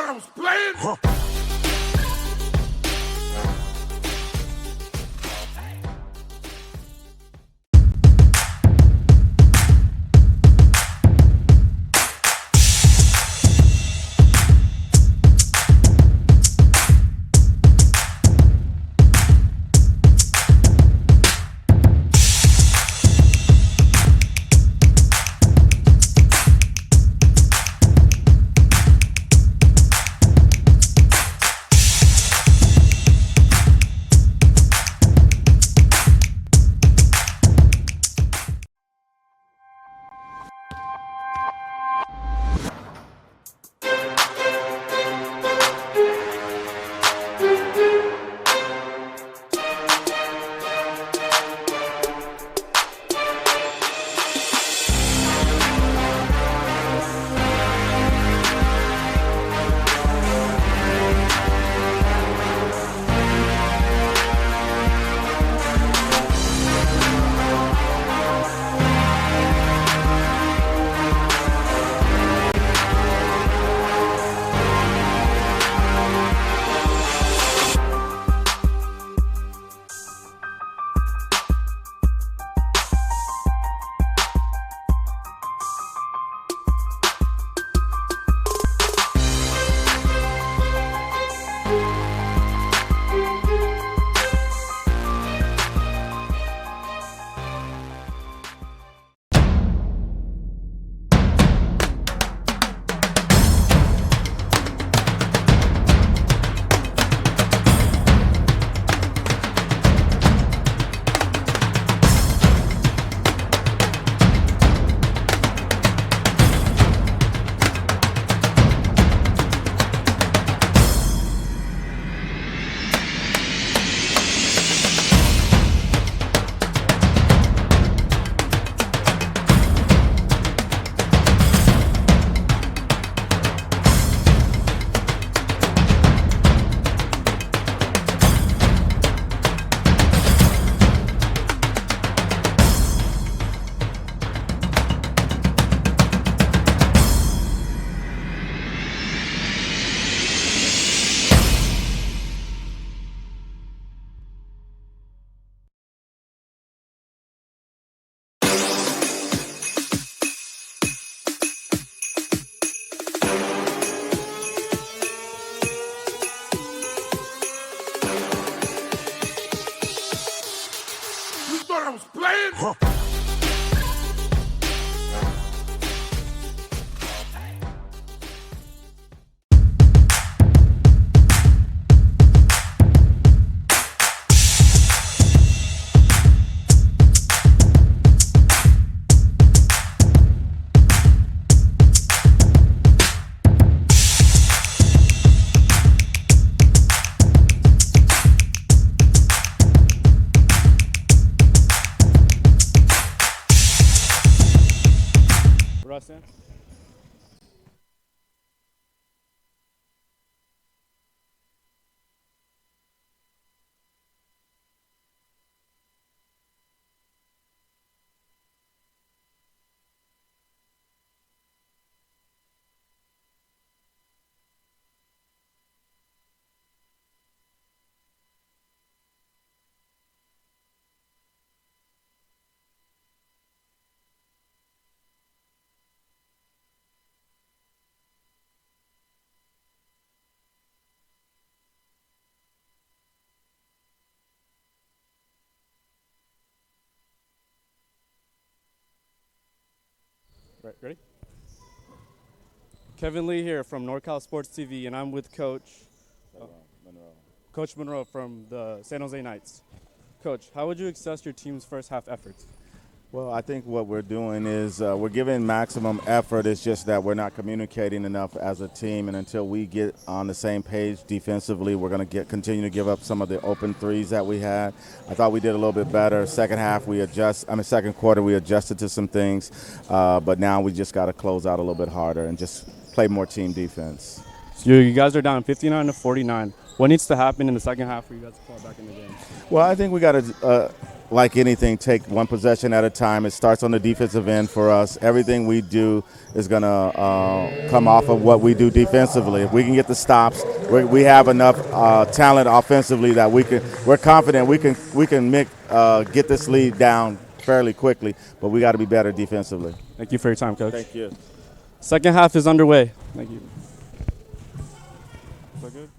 I was playing? Huh. I was playing? Huh. Rustin. Right, ready? Kevin Lee here from NorCal SportsTV, and I'm with Coach Monroe from the San Jose Knights. Coach, how would you assess your team's first half efforts? Well, I think what we're doing is we're giving maximum effort. It's just that we're not communicating enough as a team, and until we get on the same page defensively, we're going to continue to give up some of the open threes that we had. I thought we did a little bit better. Second quarter we adjusted to some things, but now we just got to close out a little bit harder and just play more team defense. So you guys are down 59-49. What needs to happen in the second half for you guys to fall back in the game? Well, I think we got to like anything, take one possession at a time. It starts on the defensive end for us. Everything we do is going to come off of what we do defensively. If we can get the stops, we have enough talent offensively that we're confident we can get this lead down fairly quickly, but we got to be better defensively. Thank you for your time, Coach. Thank you. Second half is underway. Thank you. Is that good?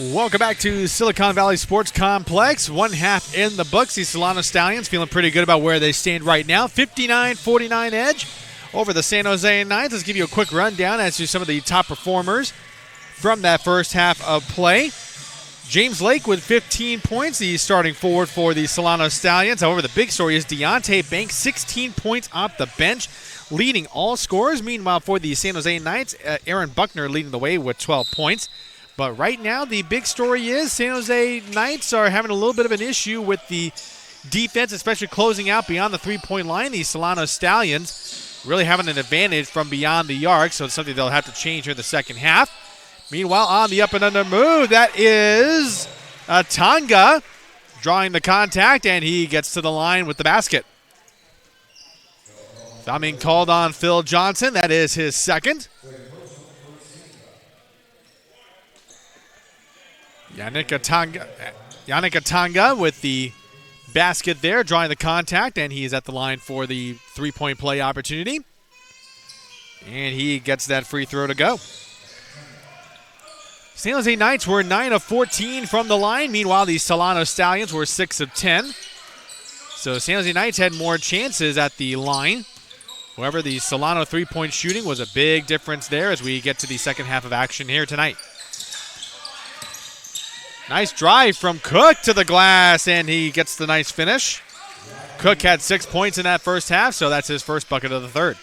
Welcome back to Silicon Valley Sports Complex. One half in the books. The Solano Stallions feeling pretty good about where they stand right now. 59-49 edge over the San Jose Knights. Let's give you a quick rundown as to some of the top performers from that first half of play. James Lake with 15 points, the starting forward for the Solano Stallions. However, the big story is Deontay Banks, 16 points off the bench, leading all scorers. Meanwhile, for the San Jose Knights, Aaron Buckner leading the way with 12 points. But right now, the big story is San Jose Knights are having a little bit of an issue with the defense, especially closing out beyond the three-point line. The Solano Stallions really having an advantage from beyond the arc, so it's something they'll have to change here in the second half. Meanwhile, on the up-and-under move, that is Tonga drawing the contact, and he gets to the line with the basket. Fouling called on Phil Johnson. That is his second. Yannick Atanga with the basket there, drawing the contact, and he's at the line for the three-point play opportunity. And he gets that free throw to go. San Jose Knights were 9 of 14 from the line. Meanwhile, the Solano Stallions were 6 of 10. So San Jose Knights had more chances at the line. However, the Solano three-point shooting was a big difference there as we get to the second half of action here tonight. Nice drive from Cook to the glass, and he gets the nice finish. Cook had 6 points in that first half, so that's his first bucket of the third.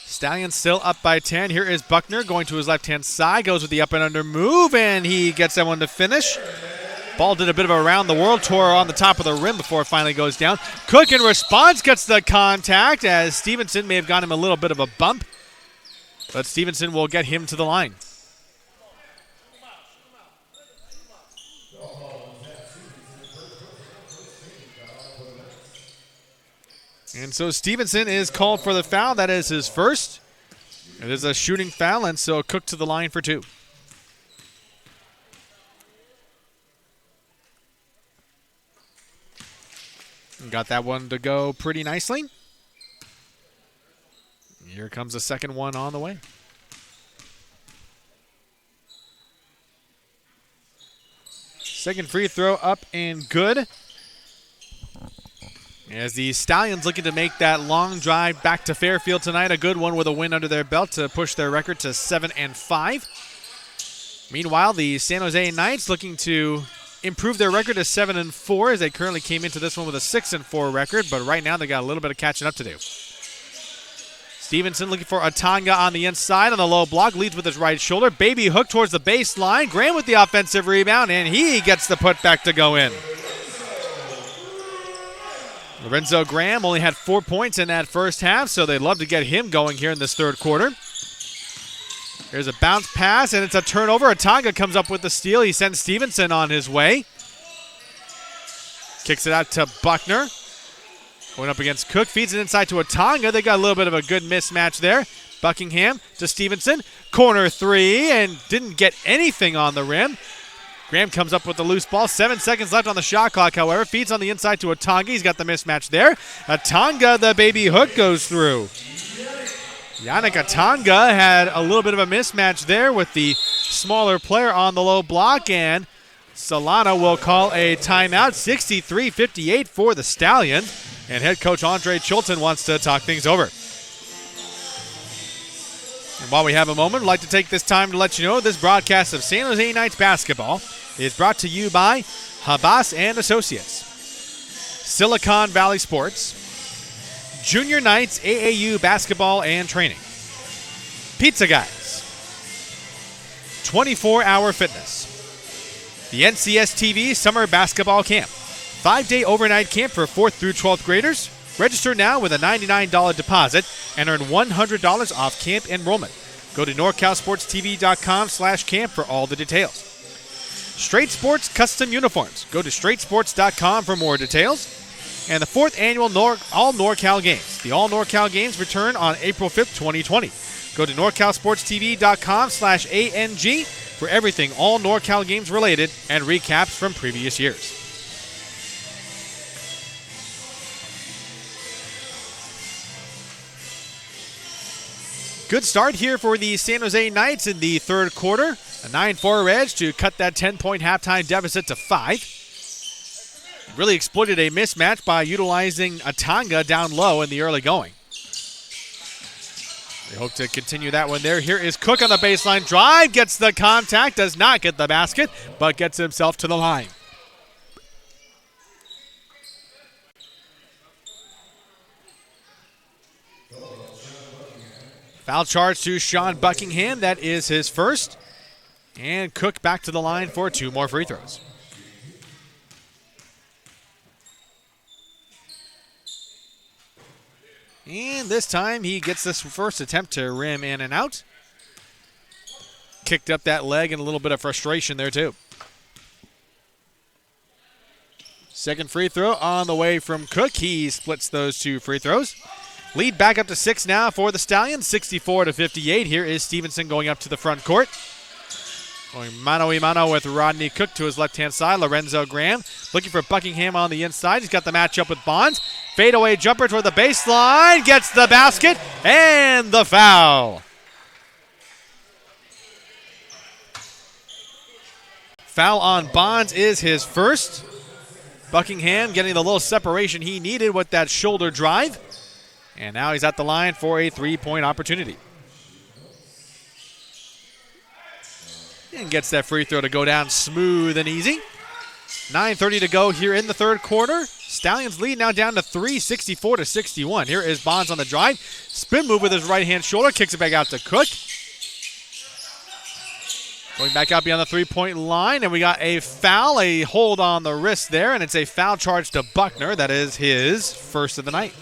Stallions still up by 10. Here is Buckner going to his left-hand side. Goes with the up and under move, and he gets that one to finish. Ball did a bit of a around-the-world tour on the top of the rim before it finally goes down. Cook in response gets the contact as Stevenson may have gotten him a little bit of a bump. But Stevenson will get him to the line. And so Stevenson is called for the foul. That is his first. It is a shooting foul, and so Cook to the line for 2. Got that one to go pretty nicely. Here comes the second one on the way. Second free throw up and good. As the Stallions looking to make that long drive back to Fairfield tonight. A good one with a win under their belt to push their record to 7-5. Meanwhile, the San Jose Knights looking to improve their record to 7-4 as they currently came into this one with a 6-4 record, but right now they got a little bit of catching up to do. Stevenson looking for Atanga on the inside on the low block, leads with his right shoulder. Baby hook towards the baseline. Graham with the offensive rebound, and he gets the putback to go in. Lorenzo Graham only had 4 points in that first half, so they'd love to get him going here in this third quarter. Here's a bounce pass, and it's a turnover. Atanga comes up with the steal. He sends Stevenson on his way. Kicks it out to Buckner. Going up against Cook. Feeds it inside to Atanga. They got a little bit of a good mismatch there. Buckingham to Stevenson. Corner three, and didn't get anything on the rim. Graham comes up with the loose ball. 7 seconds left on the shot clock, however. Feeds on the inside to Atanga. He's got the mismatch there. Atanga, the baby hook, goes through. Yannick Atanga had a little bit of a mismatch there with the smaller player on the low block, and Solano will call a timeout. 63-58 for the Stallions, and head coach Andre Chilton wants to talk things over. And while we have a moment, I'd like to take this time to let you know this broadcast of San Jose Knights basketball is brought to you by Habas and Associates, Silicon Valley Sports, Junior Knights AAU basketball and training, Pizza Guys, 24-Hour Fitness, the NCSTV Summer Basketball Camp, 5-day overnight camp for 4th through 12th graders. Register now with a $99 deposit and earn $100 off camp enrollment. Go to NorCalSportsTV.com/camp for all the details. Straight Sports Custom Uniforms. Go to StraightSports.com for more details. And the 4th annual All NorCal Games. The All NorCal Games return on April 5th, 2020. Go to NorCalSportsTV.com/ANG for everything All NorCal Games related and recaps from previous years. Good start here for the San Jose Knights in the third quarter. A 9-4 edge to cut that 10-point halftime deficit to 5. Really exploited a mismatch by utilizing Atanga down low in the early going. They hope to continue that one there. Here is Cook on the baseline drive. Gets the contact. Does not get the basket, but gets himself to the line. Foul charge to Sean Buckingham. That is his first. And Cook back to the line for 2 more free throws. And this time he gets this first attempt to rim in and out. Kicked up that leg and a little bit of frustration there too. Second free throw on the way from Cook. He splits those 2 free throws. Lead back up to 6 now for the Stallions, 64-58. Here is Stevenson going up to the front court. Going mano-a-mano with Rodney Cook to his left-hand side. Lorenzo Graham looking for Buckingham on the inside. He's got the matchup with Bonds. Fadeaway jumper toward the baseline. Gets the basket and the foul. Foul on Bonds is his first. Buckingham getting the little separation he needed with that shoulder drive. And now he's at the line for a 3-point opportunity. And gets that free throw to go down smooth and easy. 9:30 to go here in the third quarter. Stallions lead now down to 3, 64-61. Here is Bonds on the drive. Spin move with his right-hand shoulder. Kicks it back out to Cook. Going back out beyond the three-point line, and we got a foul, a hold on the wrist there, and it's a foul charge to Buckner. That is his first of the night.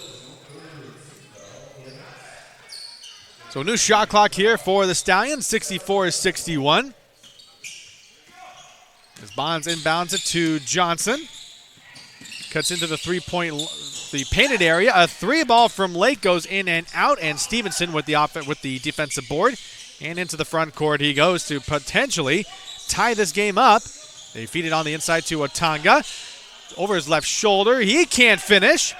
So a new shot clock here for the Stallions, 64-61. As Bonds inbounds it to Johnson. Cuts into the the painted area. A three ball from Lake goes in and out, and Stevenson with the defensive board. And into the front court he goes to potentially tie this game up. They feed it on the inside to Atanga. Over his left shoulder. He can't finish.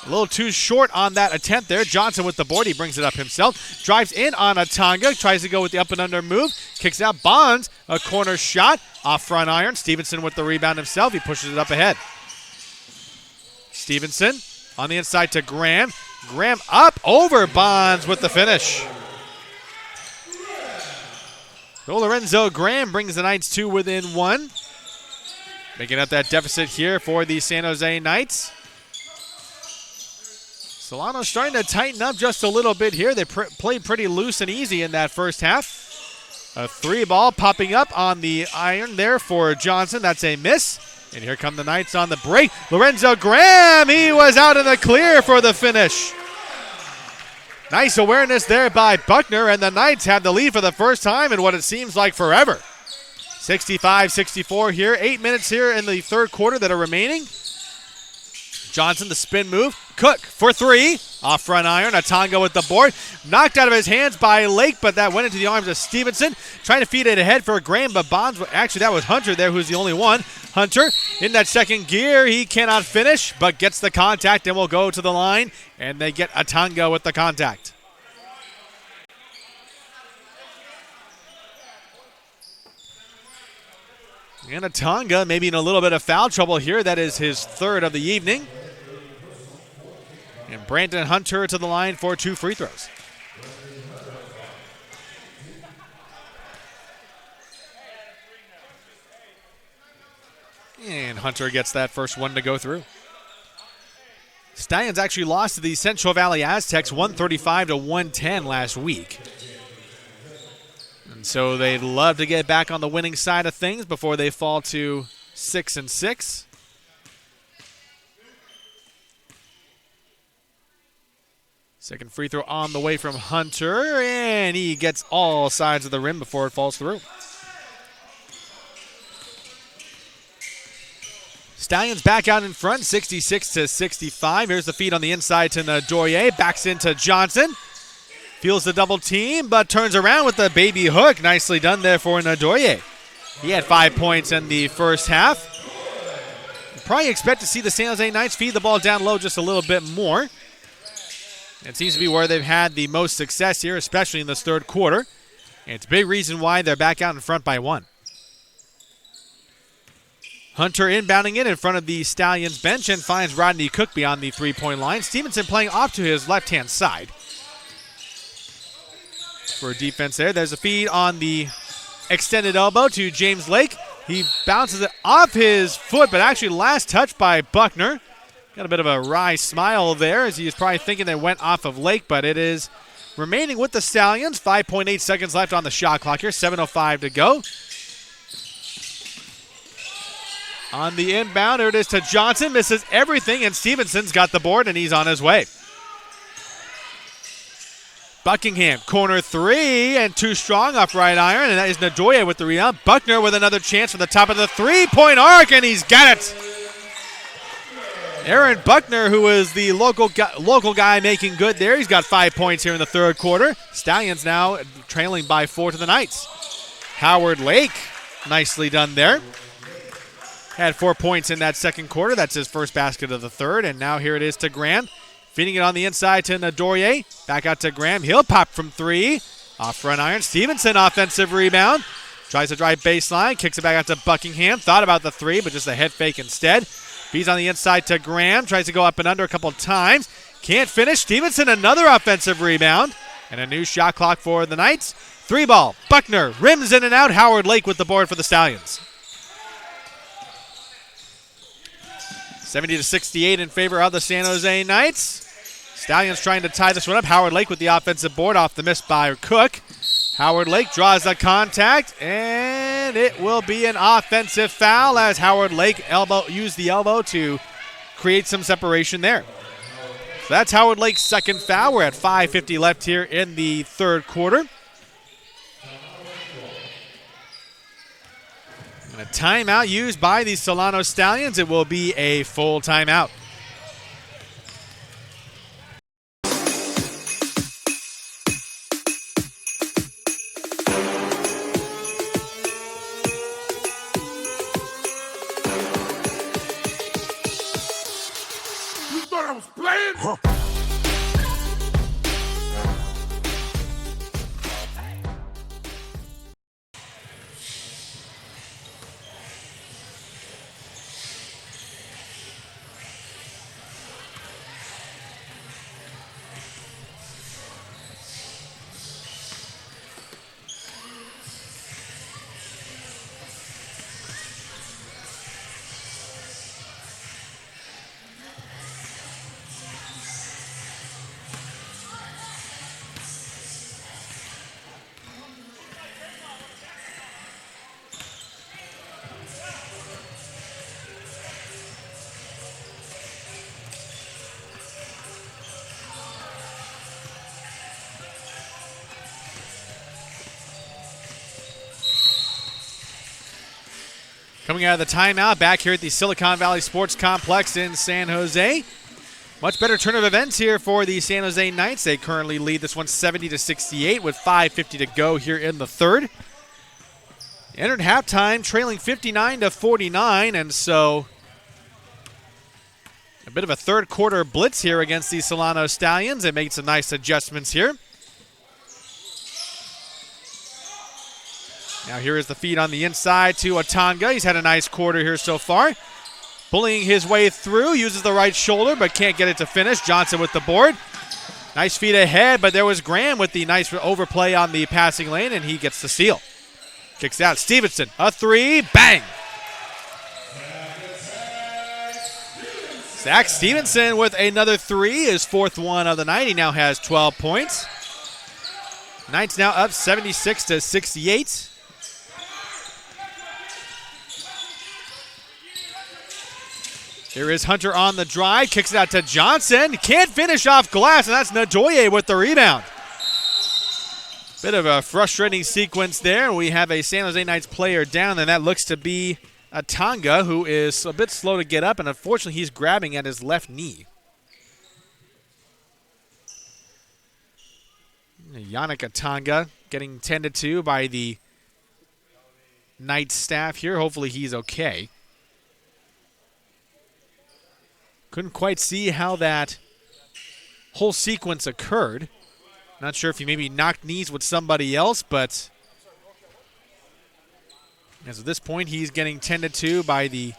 A little too short on that attempt there. Johnson with the board. He brings it up himself. Drives in on Atanga. Tries to go with the up and under move. Kicks out Bonds. A corner shot. Off front iron. Stevenson with the rebound himself. He pushes it up ahead. Stevenson on the inside to Graham. Graham up over Bonds with the finish. So Lorenzo Graham brings the Knights 2 within 1. Making up that deficit here for the San Jose Knights. Solano starting to tighten up just a little bit here. They played pretty loose and easy in that first half. A three ball popping up on the iron there for Johnson. That's a miss. And here come the Knights on the break. Lorenzo Graham, he was out in the clear for the finish. Nice awareness there by Buckner, and the Knights have the lead for the first time in what it seems like forever. 65-64 here. 8 minutes here in the third quarter that are remaining. Johnson, the spin move. Cook for three. Off front iron. Atanga with the board. Knocked out of his hands by Lake, but that went into the arms of Stevenson. Trying to feed it ahead for Graham, but Bonds, actually that was Hunter there who's the only one. Hunter in that second gear. He cannot finish, but gets the contact and will go to the line, and they get Atanga with the contact. And Atanga maybe in a little bit of foul trouble here. That is his third of the evening. And Brandon Hunter to the line for 2 free throws. And Hunter gets that first one to go through. Stallions actually lost to the Central Valley Aztecs 135-110 last week. And so they'd love to get back on the winning side of things before they fall to 6-6. Second free throw on the way from Hunter, and he gets all sides of the rim before it falls through. Stallions back out in front, 66-65. Here's the feed on the inside to Nadoye. Backs into Johnson. Feels the double team, but turns around with the baby hook. Nicely done there for Nadoye. He had 5 points in the first half. You probably expect to see the San Jose Knights feed the ball down low just a little bit more. It seems to be where they've had the most success here, especially in this third quarter. And it's a big reason why they're back out in front by 1. Hunter inbounding it in front of the Stallions bench and finds Rodney Cook beyond the three-point line. Stevenson playing off to his left-hand side. For defense there. There's a feed on the extended elbow to James Lake. He bounces it off his foot, but actually last touched by Buckner. Got a bit of a wry smile there as he was probably thinking that it went off of Lake, but it is remaining with the Stallions. 5.8 seconds left on the shot clock here. 7:05 to go. On the inbound, there it is to Johnson. Misses everything, and Stevenson's got the board, and he's on his way. Buckingham, corner three, and too strong off right iron, and that is Nadoye with the rebound. Buckner with another chance from the top of the three-point arc, and he's got it. Aaron Buckner, who is the local guy making good there. He's got 5 points here in the third quarter. Stallions now trailing by 4 to the Knights. Howard Lake, nicely done there. Had 4 points in that second quarter. That's his first basket of the third, and now here it is to Graham. Feeding it on the inside to Nadoye. Back out to Graham. He'll pop from 3. Off front iron. Stevenson offensive rebound. Tries to drive baseline. Kicks it back out to Buckingham. Thought about the 3, but just a head fake instead. Feeds on the inside to Graham. Tries to go up and under a couple times. Can't finish. Stevenson another offensive rebound. And a new shot clock for the Knights. 3 ball. Buckner rims in and out. Howard Lake with the board for the Stallions. 70-68 in favor of the San Jose Knights. Stallions trying to tie this one up. Howard Lake with the offensive board off the miss by Cook. Howard Lake draws the contact, and it will be an offensive foul as Howard Lake used the elbow to create some separation there. So that's Howard Lake's second foul. We're at 5:50 left here in the third quarter. And a timeout used by the Solano Stallions. It will be a full timeout. You thought I was playing? Huh. Coming out of the timeout, back here at the Silicon Valley Sports Complex in San Jose. Much better turn of events here for the San Jose Knights. They currently lead this one 70-68 with 5:50 to go here in the third. Entered halftime trailing 59-49, and so a bit of a third quarter blitz here against the Solano Stallions. They made some nice adjustments here. Now here is the feed on the inside to Atanga. He's had a nice quarter here so far. Bullying his way through, uses the right shoulder, but can't get it to finish. Johnson with the board. Nice feed ahead, but there was Graham with the nice overplay on the passing lane, and he gets the steal. Kicks out. Stevenson, a three, bang! Zach Stevenson with another three, his fourth one of the night. He now has 12 points. Knights now up 76-68. Here is Hunter on the drive, kicks it out to Johnson. Can't finish off glass, and that's Nadoye with the rebound. Bit of a frustrating sequence there. We have a San Jose Knights player down, and that looks to be Atanga, who is a bit slow to get up, and unfortunately he's grabbing at his left knee. Yannick Atanga getting tended to by the Knights staff here. Hopefully he's okay. Couldn't quite see how that whole sequence occurred. Not sure if he maybe knocked knees with somebody else, but as of this point, he's getting tended to by the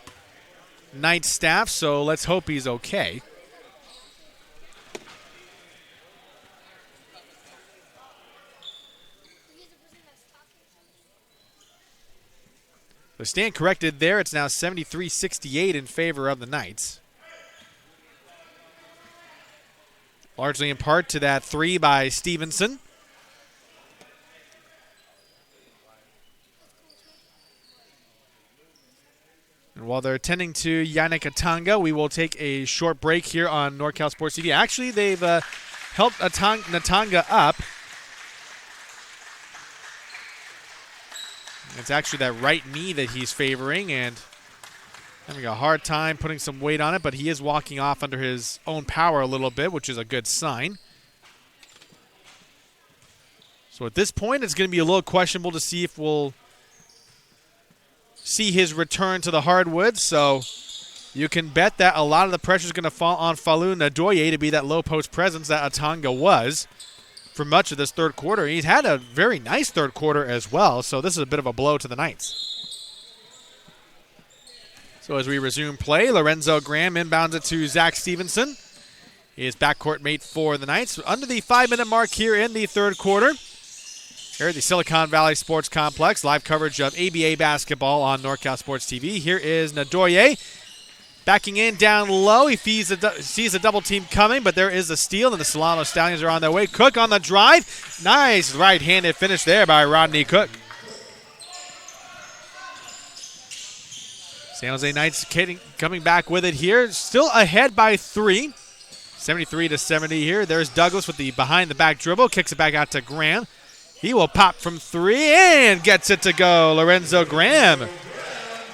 Knights staff, so let's hope he's okay. So stand corrected there. It's now 73-68 in favor of the Knights. Largely in part to that three by Stevenson. And while they're attending to Yannick Atanga, we will take a short break here on NorCal Sports TV. Actually, they've helped Atanga up. It's actually that right knee that he's favoring, and having a hard time putting some weight on it, but he is walking off under his own power a little bit, which is a good sign. So at this point, it's going to be a little questionable to see if we'll see his return to the hardwood. So you can bet that a lot of the pressure is going to fall on Falun Nadoye to be that low post presence that Atanga was for much of this third quarter. He's had a very nice third quarter as well, so this is a bit of a blow to the Knights. So as we resume play, Lorenzo Graham inbounds it to Zach Stevenson. His backcourt mate for the Knights. Under the 5-minute mark here in the third quarter. Here at the Silicon Valley Sports Complex. Live coverage of ABA basketball on NorCal Sports TV. Here is Nadoye. Backing in down low. He sees a double team coming, but there is a steal, and the Solano Stallions are on their way. Cook on the drive. Nice right-handed finish there by Rodney Cook. San Jose Knights coming back with it here. Still ahead by 3. 73-70 here. There's Douglas with the behind-the-back dribble. Kicks it back out to Graham. He will pop from 3 and gets it to go. Lorenzo Graham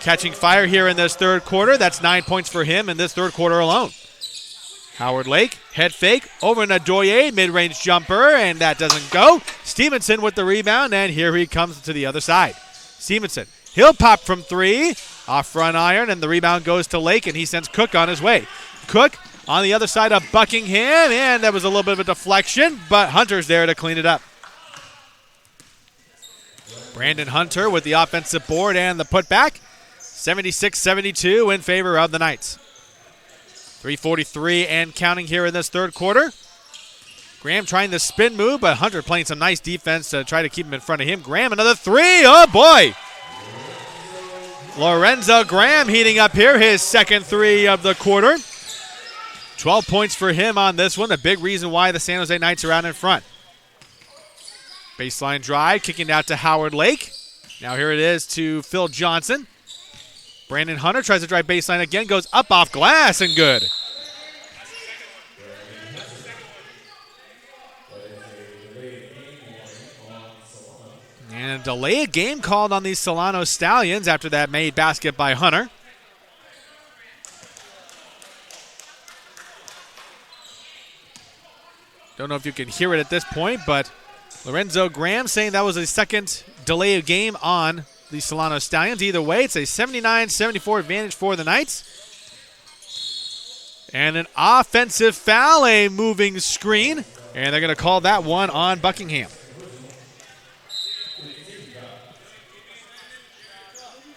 catching fire here in this third quarter. That's 9 points for him in this third quarter alone. Howard Lake, head fake, over Nadoye, mid-range jumper, and that doesn't go. Stevenson with the rebound, and here he comes to the other side. Stevenson, he'll pop from 3, off front iron, and the rebound goes to Lake, and he sends Cook on his way. Cook on the other side of Buckingham, and that was a little bit of a deflection, but Hunter's there to clean it up. Brandon Hunter with the offensive board and the putback. 76-72 in favor of the Knights. 3:43 and counting here in this third quarter. Graham trying the spin move, but Hunter playing some nice defense to try to keep him in front of him. Graham, another 3. Oh, boy. Lorenzo Graham heating up here, his second 3 of the quarter. 12 points for him on this one, a big reason why the San Jose Knights are out in front. Baseline drive, kicking out to Howard Lake. Now here it is to Phil Johnson. Brandon Hunter tries to drive baseline again, goes up off glass and good. And a delay of game called on these Solano Stallions after that made basket by Hunter. Don't know if you can hear it at this point, but Lorenzo Graham saying that was a second delay of game on the Solano Stallions. Either way, it's a 79-74 advantage for the Knights. And an offensive foul, a moving screen, and they're going to call that one on Buckingham.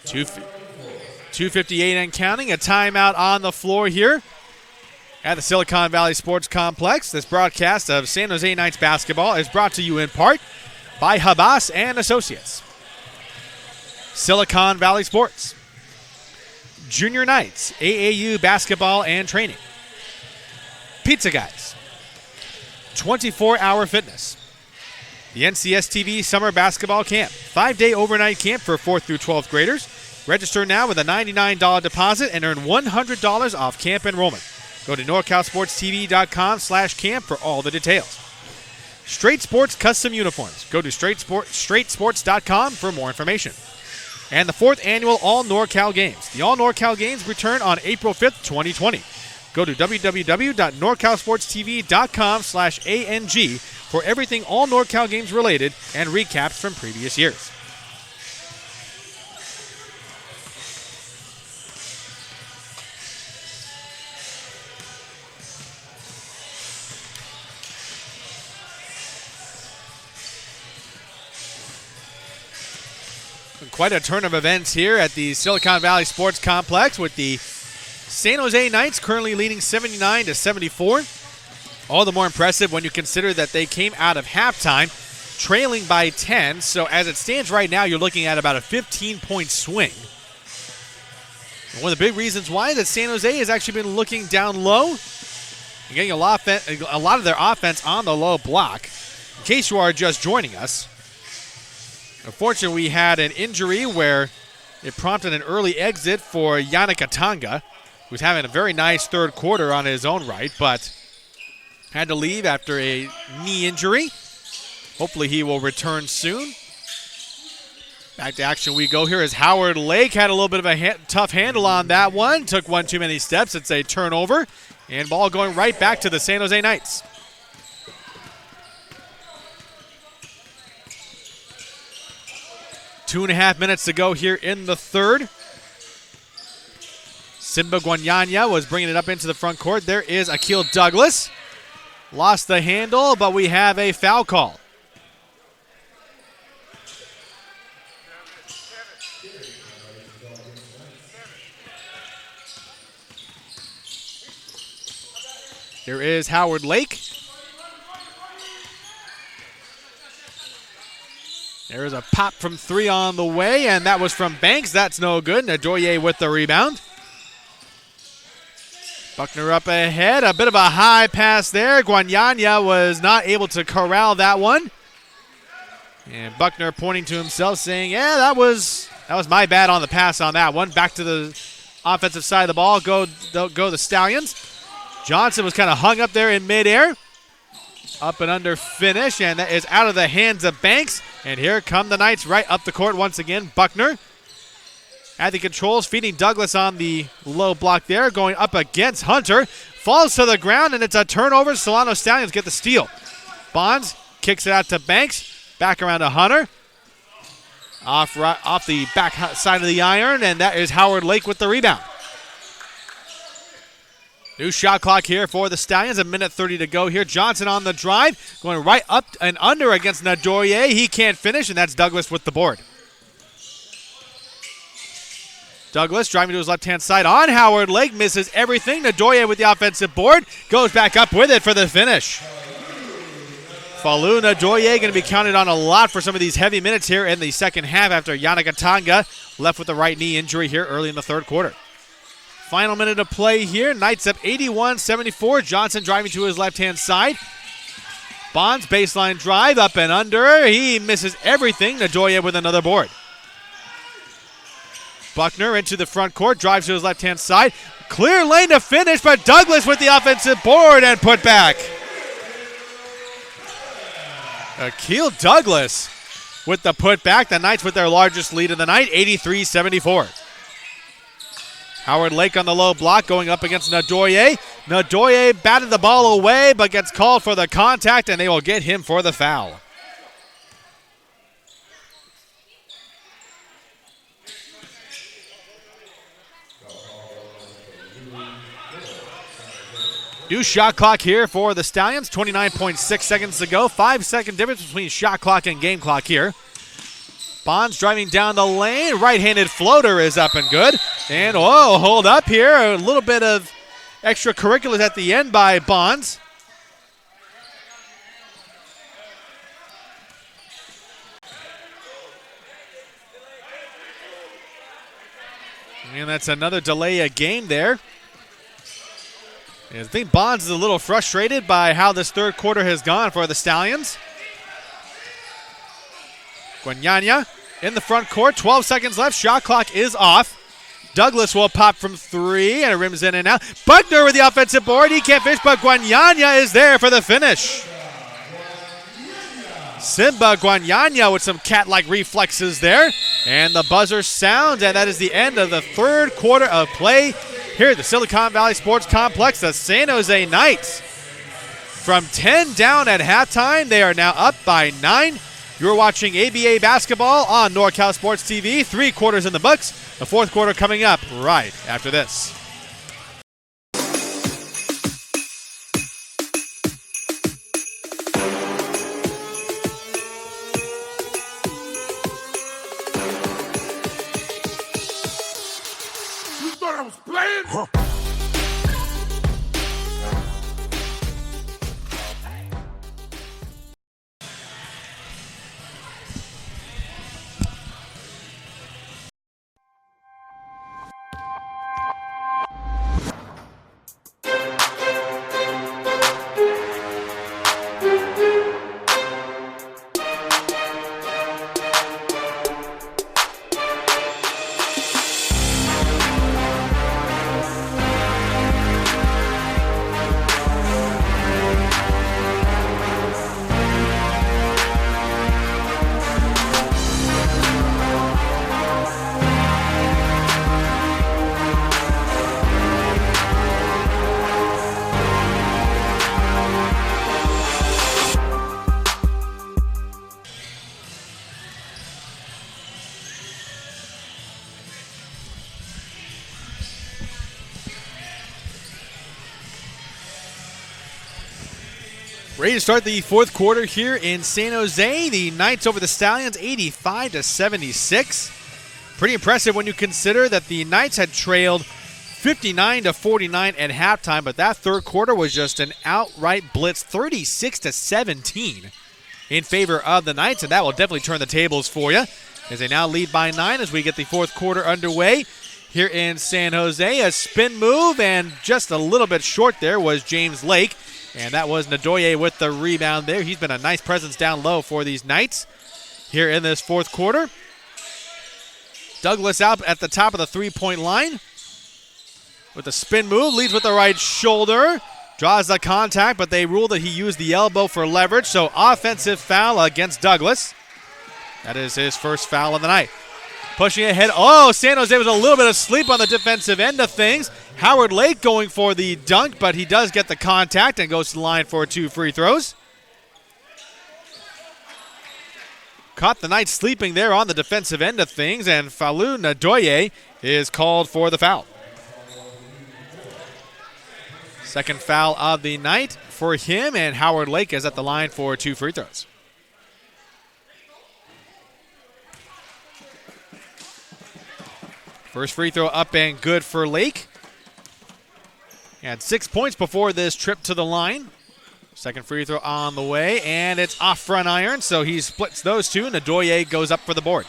2:58 and counting. A timeout on the floor here at the Silicon Valley Sports Complex. This broadcast of San Jose Knights basketball is brought to you in part by Habas and Associates. Silicon Valley Sports. Junior Knights, AAU basketball and training. Pizza Guys. 24-hour fitness. The NCSTV Summer Basketball Camp. 5-day overnight camp for 4th through 12th graders. Register now with a $99 deposit and earn $100 off camp enrollment. Go to NorCalSportsTV.com/camp for all the details. Straight Sports Custom Uniforms. Go to straightsports.com for more information. And the 4th annual All NorCal Games. The All NorCal Games return on April 5th, 2020. Go to www.norcalsportstv.com/ANG for everything All NorCal Games related and recaps from previous years. Quite a turn of events here at the Silicon Valley Sports Complex with the San Jose Knights currently leading 79-74. All the more impressive when you consider that they came out of halftime trailing by 10. So as it stands right now, you're looking at about a 15-point swing. And one of the big reasons why is that San Jose has actually been looking down low and getting a lot of their offense on the low block. In case you are just joining us, unfortunately, we had an injury where it prompted an early exit for Yannick Atanga, who's having a very nice third quarter on his own right, but had to leave after a knee injury. Hopefully he will return soon. Back to action we go here as Howard Lake had a little bit of a tough handle on that one. Took one too many steps. It's a turnover, and ball going right back to the San Jose Knights. Two and a half minutes to go here in the third. Simba Guanyanya was bringing it up into the front court. There is Akil Douglas. Lost the handle, but we have a foul call. There is Howard Lake. There's a pop from 3 on the way, and that was from Banks. That's no good. Nadoye with the rebound. Buckner up ahead. A bit of a high pass there. Guanyanya was not able to corral that one. And Buckner pointing to himself saying, yeah, that was my bad on the pass on that one. Back to the offensive side of the ball. Go the Stallions. Johnson was kind of hung up there in midair. Up and under finish, and that is out of the hands of Banks. And here come the Knights right up the court once again. Buckner at the controls, feeding Douglas on the low block there, going up against Hunter. Falls to the ground, and it's a turnover. Solano Stallions get the steal. Bonds kicks it out to Banks. Back around to Hunter. Off the back side of the iron, and that is Howard Lake with the rebound. New shot clock here for the Stallions. A minute 30 to go here. Johnson on the drive, going right up and under against Nadoye. He can't finish, and that's Douglas with the board. Douglas driving to his left-hand side on Howard Lake. Misses everything. Nadoye with the offensive board. Goes back up with it for the finish. Falu Nadoye going to be counted on a lot for some of these heavy minutes here in the second half after Yanagatanga left with the right knee injury here early in the third quarter. Final minute of play here. Knights up 81-74. Johnson driving to his left-hand side. Bonds baseline drive up and under. He misses everything. Nadoye with another board. Buckner into the front court. Drives to his left-hand side. Clear lane to finish, but Douglas with the offensive board and put back. Akil Douglas with the putback. The Knights with their largest lead of the night, 83-74. Howard Lake on the low block going up against Nadoye. Nadoye batted the ball away but gets called for the contact, and they will get him for the foul. New shot clock here for the Stallions. 29.6 seconds to go. 5-second difference between shot clock and game clock here. Bonds driving down the lane. Right-handed floater is up and good. And, hold up here. A little bit of extracurriculars at the end by Bonds. And that's another delay of game there. I think Bonds is a little frustrated by how this third quarter has gone for the Stallions. Guanyanya in the front court. 12 seconds left. Shot clock is off. Douglas will pop from three, and it rims in and out. Buckner with the offensive board. He can't finish, but Guanyanya is there for the finish. Simba Guanyanya with some cat-like reflexes there. And the buzzer sounds, and that is the end of the third quarter of play here at the Silicon Valley Sports Complex. The San Jose Knights from 10 down at halftime. They are now up by 9. You're watching ABA basketball on NorCal Sports TV. 3 quarters in the books. The fourth quarter coming up right after this. You thought I was playing? Huh. Ready to start the fourth quarter here in San Jose. The Knights over the Stallions, 85-76. Pretty impressive when you consider that the Knights had trailed 59-49 at halftime, but that third quarter was just an outright blitz, 36-17 in favor of the Knights, and that will definitely turn the tables for you as they now lead by 9 as we get the fourth quarter underway here in San Jose. A spin move, and just a little bit short there was James Lake. And that was Ndoye with the rebound there. He's been a nice presence down low for these Knights here in this fourth quarter. Douglas out at the top of the three-point line with a spin move, leads with the right shoulder, draws the contact, but they rule that he used the elbow for leverage, so offensive foul against Douglas. That is his first foul of the night. Pushing ahead. Oh, San Jose was a little bit asleep on the defensive end of things. Howard Lake going for the dunk, but he does get the contact and goes to the line for 2 free throws. Caught the Knights sleeping there on the defensive end of things, and Falou Ndoye is called for the foul. Second foul of the night for him, and Howard Lake is at the line for 2 free throws. First free throw up and good for Lake. He had 6 points before this trip to the line. Second free throw on the way, and it's off front iron, so he splits those two, and Ndoye goes up for the board.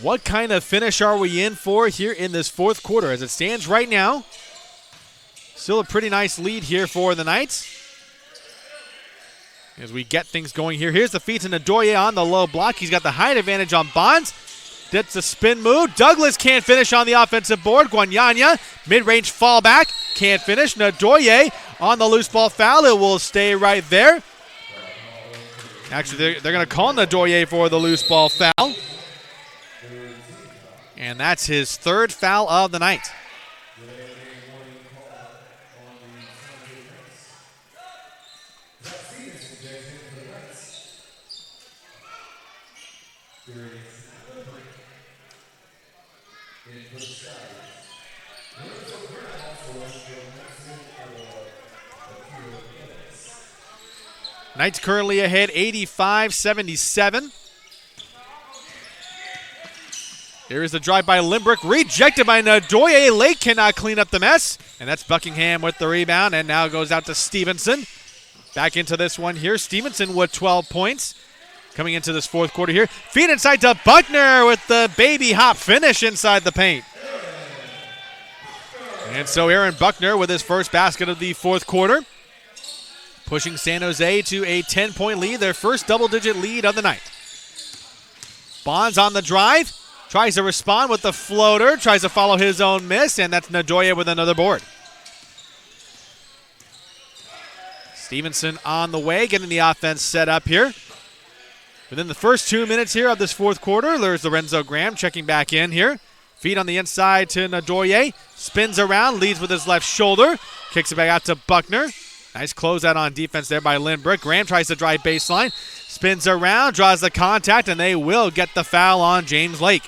What kind of finish are we in for here in this fourth quarter? As it stands right now, still a pretty nice lead here for the Knights. As we get things going here. Here's the feed to Ndoye on the low block. He's got the height advantage on Bonds. That's a spin move. Douglas can't finish on the offensive board. Guanyanya, mid-range fallback, can't finish. Ndoye on the loose ball foul. It will stay right there. Actually, they're going to call Ndoye for the loose ball foul. And that's his third foul of the night. Knights currently ahead 85-77. Here is the drive by Limbrick, rejected by Ndoye. Lake cannot clean up the mess, and that's Buckingham with the rebound, and now goes out to Stevenson. Back into this one here. Stevenson with 12 points coming into this fourth quarter here. Feed inside to Buckner with the baby hop finish inside the paint. And so Aaron Buckner with his first basket of the fourth quarter, pushing San Jose to a 10-point lead, their first double-digit lead of the night. Bonds on the drive. Tries to respond with the floater, tries to follow his own miss, and that's Ndoye with another board. Stevenson on the way, getting the offense set up here. Within the first 2 minutes here of this fourth quarter, there's Lorenzo Graham checking back in here. Feed on the inside to Ndoye, spins around, leads with his left shoulder, kicks it back out to Buckner. Nice closeout on defense there by Lindbrick. Graham tries to drive baseline, spins around, draws the contact, and they will get the foul on James Lake.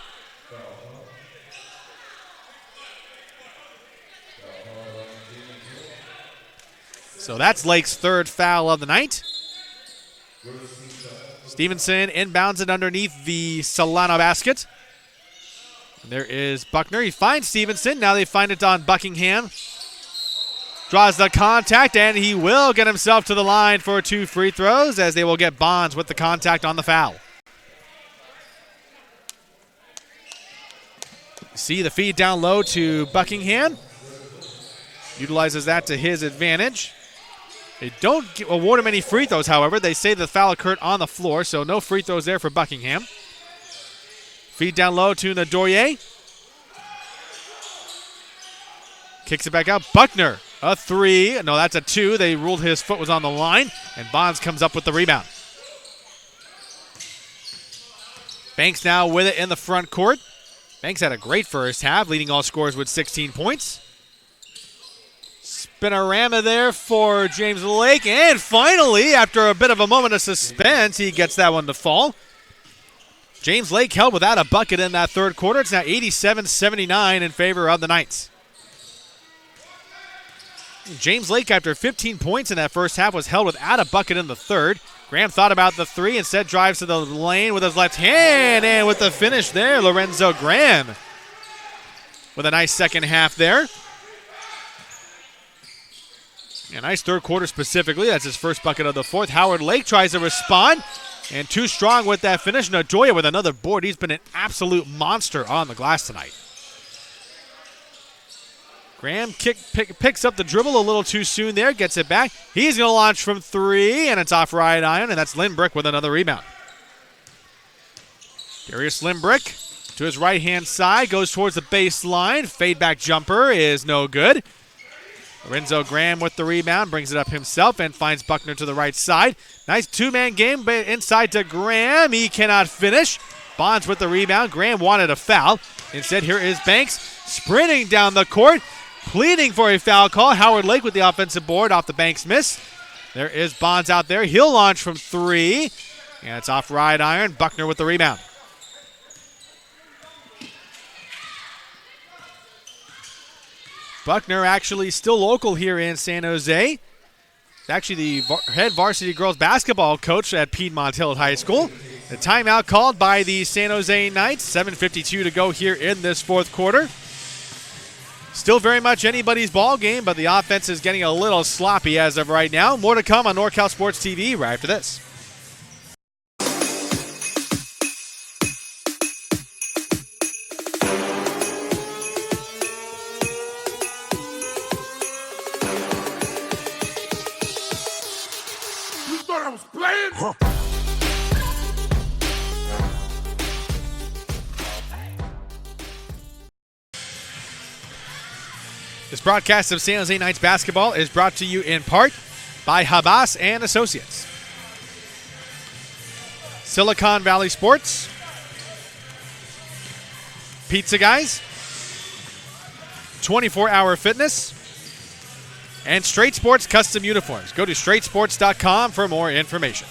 So that's Lake's third foul of the night. Stevenson inbounds it underneath the Solano basket. And there is Buckner. He finds Stevenson. Now they find it on Buckingham. Draws the contact, and he will get himself to the line for 2 free throws, as they will get Bonds with the contact on the foul. See the feed down low to Buckingham. Utilizes that to his advantage. They don't award him any free throws, however. They say the foul occurred on the floor, so no free throws there for Buckingham. Feed down low to Ndoye. Kicks it back out. Buckner, a 3. No, that's a 2. They ruled his foot was on the line, and Bonds comes up with the rebound. Banks now with it in the front court. Banks had a great first half, leading all scorers with 16 points. Spinorama there for James Lake, and finally, after a bit of a moment of suspense, he gets that one to fall. James Lake held without a bucket in that third quarter. It's now 87-79 in favor of the Knights. James Lake, after 15 points in that first half, was held without a bucket in the third. Graham thought about the 3, instead drives to the lane with his left hand, and with the finish there, Lorenzo Graham with a nice second half there. Yeah, nice third quarter specifically. That's his first bucket of the fourth. Howard Lake tries to respond, and too strong with that finish. Nadoya with another board. He's been an absolute monster on the glass tonight. Graham picks up the dribble a little too soon there, gets it back. He's going to launch from three, and it's off right iron, and that's Lindbrick with another rebound. Darius Lindbrick to his right-hand side, goes towards the baseline. Fade-back jumper is no good. Lorenzo Graham with the rebound, brings it up himself, and finds Buckner to the right side. Nice two-man game, but inside to Graham. He cannot finish. Bonds with the rebound. Graham wanted a foul. Instead, here is Banks sprinting down the court, pleading for a foul call. Howard Lake with the offensive board off the Banks miss. There is Bonds out there. He'll launch from three, and it's off right iron. Buckner with the rebound. Buckner actually still local here in San Jose. Actually the head varsity girls basketball coach at Piedmont Hill High School. The timeout called by the San Jose Knights. 7:52 to go here in this fourth quarter. Still very much anybody's ball game, but the offense is getting a little sloppy as of right now. More to come on NorCal Sports TV right after this. You thought I was playing? Huh. This broadcast of San Jose Knights basketball is brought to you in part by Habas and Associates, Silicon Valley Sports, Pizza Guys, 24-Hour Fitness, and Straight Sports Custom Uniforms. Go to straightsports.com for more information.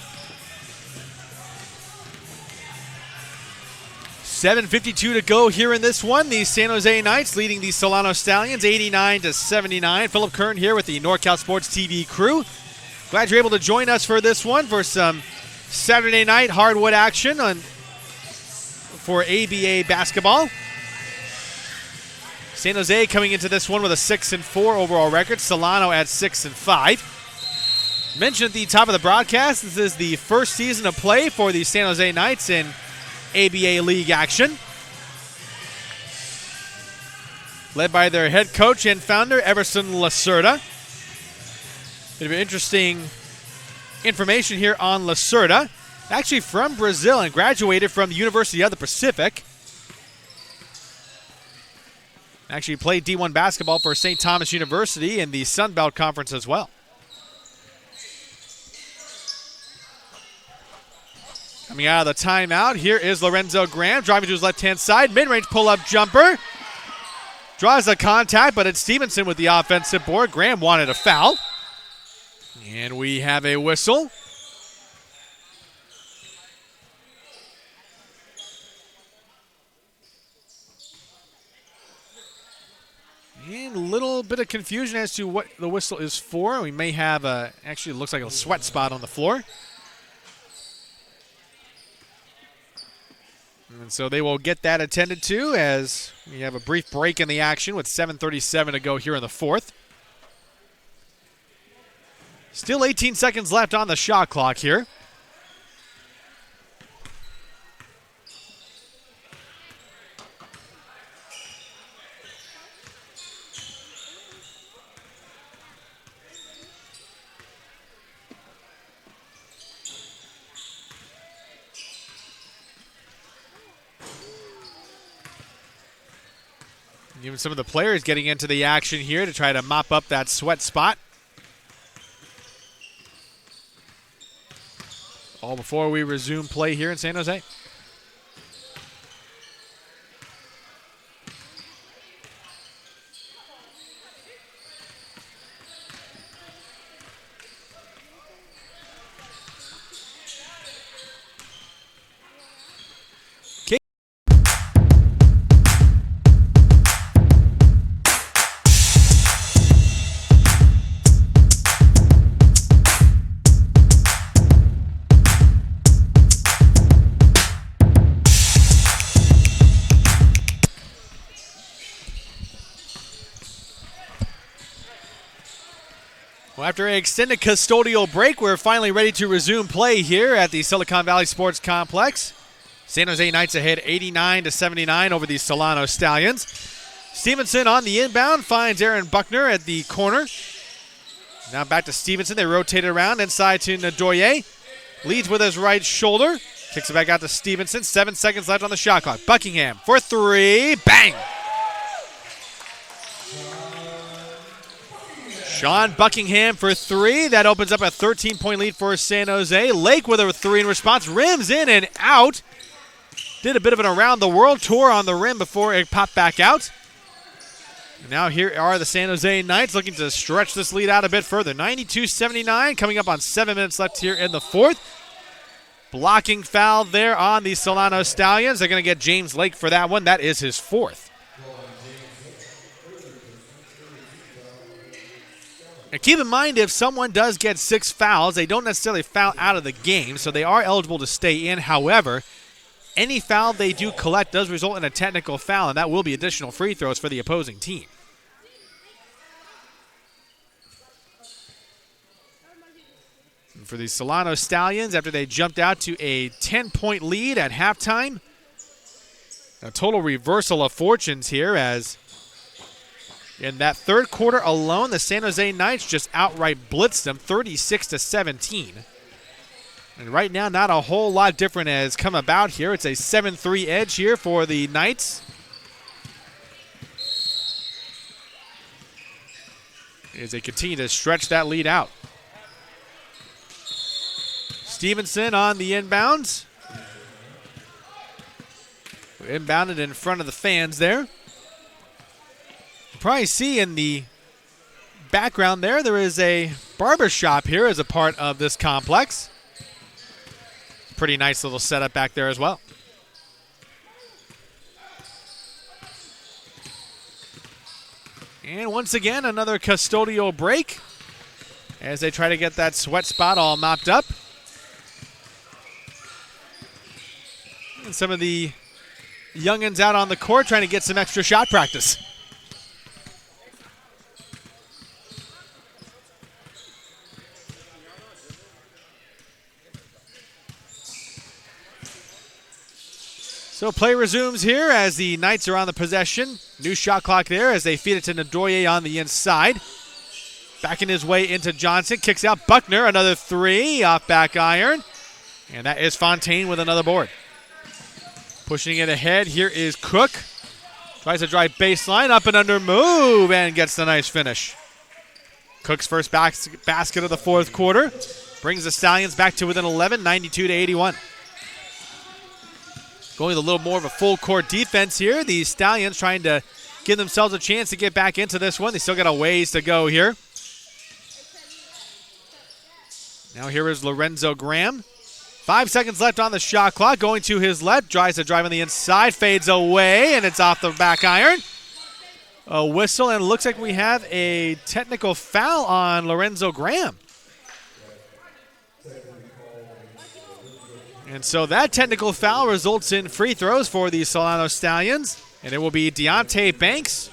7:52 to go here in this one. The San Jose Knights leading the Solano Stallions 89-79. Philip Kern here with the NorCal Sports TV crew. Glad you're able to join us for this one for some Saturday night hardwood action for ABA basketball. San Jose coming into this one with a 6-4 overall record. Solano at 6-5. Mentioned at the top of the broadcast, this is the first season of play for the San Jose Knights in ABA League action. Led by their head coach and founder, Everson Lacerda. Bit of interesting information here on Lacerda. Actually from Brazil and graduated from the University of the Pacific. Actually played D1 basketball for St. Thomas University in the Sun Belt Conference as well. Coming out of the timeout, here is Lorenzo Graham driving to his left-hand side. Mid-range pull-up jumper. Draws a contact, but it's Stevenson with the offensive board. Graham wanted a foul. And we have a whistle. And a little bit of confusion as to what the whistle is for. We may have actually it looks like a sweat spot on the floor. And so they will get that attended to as we have a brief break in the action with 7:37 to go here in the fourth. Still 18 seconds left on the shot clock here. Even some of the players getting into the action here to try to mop up that sweat spot. All before we resume play here in San Jose. Well, after an extended custodial break, we're finally ready to resume play here at the Silicon Valley Sports Complex. San Jose Knights ahead 89-79 over the Solano Stallions. Stevenson on the inbound finds Aaron Buckner at the corner. Now back to Stevenson. They rotate it around inside to Ndoye. Leads with his right shoulder. Kicks it back out to Stevenson. 7 seconds left on the shot clock. Buckingham for three. Bang! Sean Buckingham for three. That opens up a 13-point lead for San Jose. Lake with a three in response. Rims in and out. Did a bit of an around-the-world tour on the rim before it popped back out. And now here are the San Jose Knights looking to stretch this lead out a bit further. 92-79, coming up on 7 minutes left here in the fourth. Blocking foul there on the Solano Stallions. They're going to get James Lake for that one. That is his fourth. And keep in mind, if someone does get 6 fouls, they don't necessarily foul out of the game, so they are eligible to stay in. However, any foul they do collect does result in a technical foul, and that will be additional free throws for the opposing team. And for the Solano Stallions, after they jumped out to a 10-point lead at halftime, a total reversal of fortunes here, as in that third quarter alone, the San Jose Knights just outright blitzed them 36-17. And right now, not a whole lot different has come about here. It's a 7-3 edge here for the Knights. As they continue to stretch that lead out. Stevenson on the inbounds. Inbounded in front of the fans there. Probably see in the background there is a barber shop here as a part of this complex. Pretty nice little setup back there as well. And once again, another custodial break as they try to get that sweat spot all mopped up. And some of the youngins out on the court trying to get some extra shot practice. So play resumes here as the Knights are on the possession. New shot clock there as they feed it to Ndoye on the inside. Backing his way into Johnson. Kicks out Buckner. Another three off back iron. And that is Fontaine with another board. Pushing it ahead. Here is Cook. Tries to drive baseline. Up and under move. And gets the nice finish. Cook's first basket of the fourth quarter. Brings the Stallions back to within 11. 92-81. Going with a little more of a full court defense here. The Stallions trying to give themselves a chance to get back into this one. They still got a ways to go here. Now here is Lorenzo Graham. 5 seconds left on the shot clock. Going to his left. Tries to drive on the inside. Fades away, and it's off the back iron. A whistle, and it looks like we have a technical foul on Lorenzo Graham. And so that technical foul results in free throws for the Solano Stallions. And it will be Deontay Banks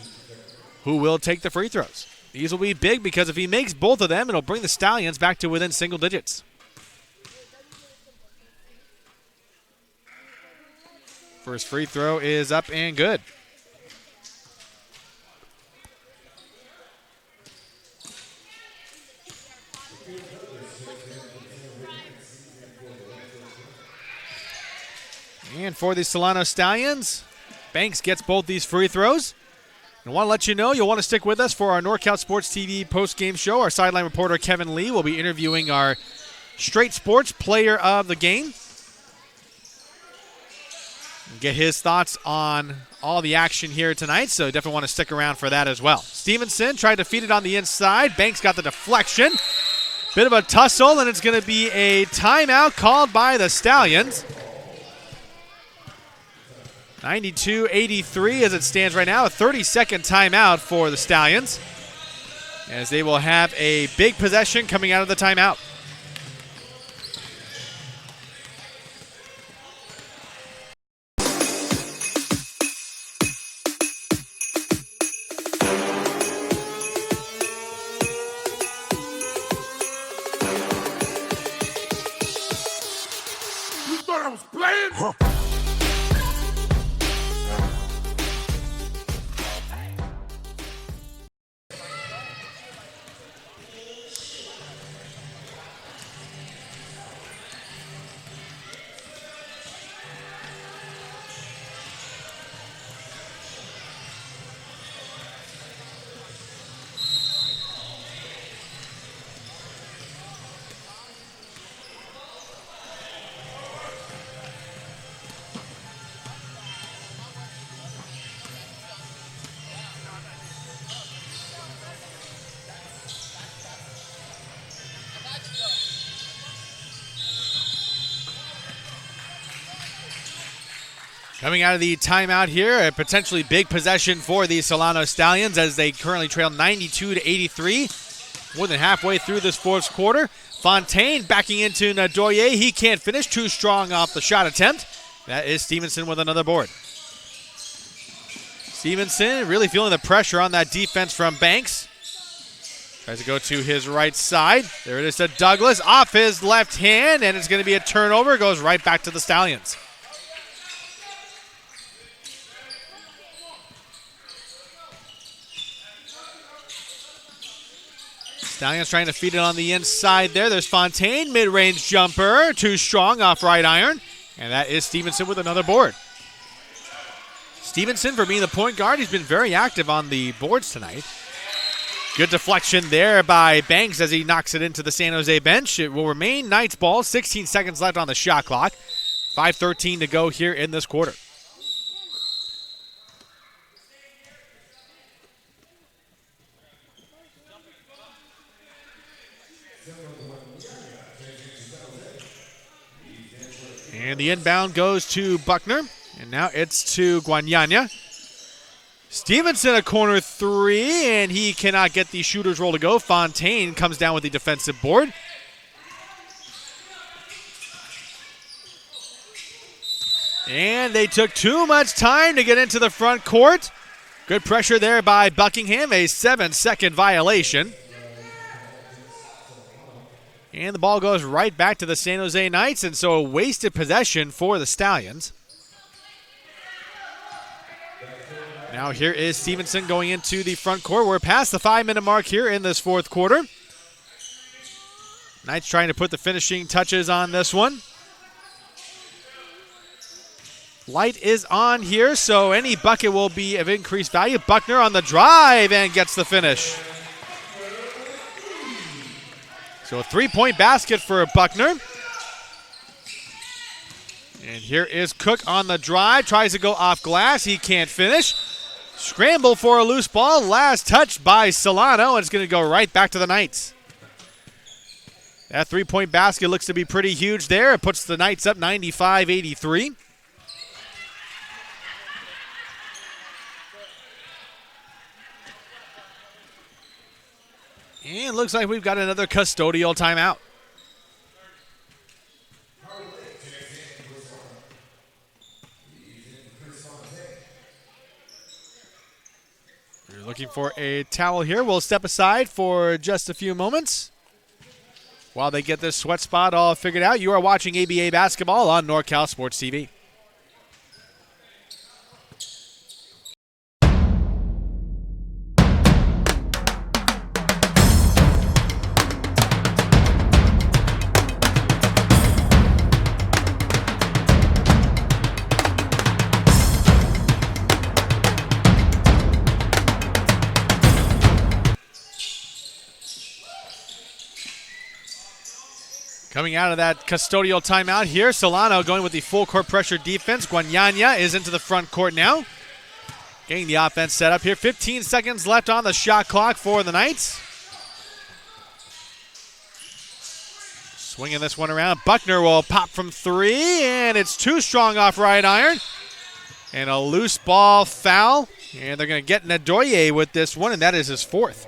who will take the free throws. These will be big because if he makes both of them, it'll bring the Stallions back to within single digits. First free throw is up and good. And for the Solano Stallions, Banks gets both these free throws. I want to let you know you'll want to stick with us for our NorCal Sports TV post-game show. Our sideline reporter, Kevin Lee, will be interviewing our Straight Sports player of the game. Get his thoughts on all the action here tonight, so definitely want to stick around for that as well. Stevenson tried to feed it on the inside. Banks got the deflection. Bit of a tussle, and it's going to be a timeout called by the Stallions. 92-83 as it stands right now. A 30-second timeout for the Stallions, as they will have a big possession coming out of the timeout. was playing? Huh. Coming out of the timeout here, a potentially big possession for the Solano Stallions as they currently trail 92-83. More than halfway through this fourth quarter. Fontaine backing into Nadoye. He can't finish. Too strong off the shot attempt. That is Stevenson with another board. Stevenson really feeling the pressure on that defense from Banks. Tries to go to his right side. There it is to Douglas off his left hand, and it's going to be a turnover. Goes right back to the Stallions. Stallions trying to feed it on the inside there. There's Fontaine, mid-range jumper. Too strong off right iron. And that is Stevenson with another board. Stevenson, for being the point guard, he's been very active on the boards tonight. Good deflection there by Banks as he knocks it into the San Jose bench. It will remain Knights ball. 16 seconds left on the shot clock. 5:13 to go here in this quarter. And the inbound goes to Buckner. And now it's to Guanyanya. Stevenson a corner three, and he cannot get the shooter's roll to go. Fontaine comes down with the defensive board. And they took too much time to get into the front court. Good pressure there by Buckingham, a 7-second violation. And the ball goes right back to the San Jose Knights, and so a wasted possession for the Stallions. Now here is Stevenson going into the front court. We're past the 5-minute mark here in this fourth quarter. Knights trying to put the finishing touches on this one. Light is on here, so any bucket will be of increased value. Buckner on the drive and gets the finish. So a three-point basket for Buckner. And here is Cook on the drive. Tries to go off glass. He can't finish. Scramble for a loose ball. Last touch by Solano, and it's going to go right back to the Knights. That three-point basket looks to be pretty huge there. It puts the Knights up 95-83. And looks like we've got another custodial timeout. We're looking for a towel here. We'll step aside for just a few moments while they get this sweat spot all figured out. You are watching ABA basketball on NorCal Sports TV. Coming out of that custodial timeout here, Solano going with the full court pressure defense. Guanyanya is into the front court now. Getting the offense set up here. 15 seconds left on the shot clock for the Knights. Swinging this one around. Buckner will pop from three, and it's too strong off right iron. And a loose ball foul. And they're going to get Nadoye with this one, and that is his fourth.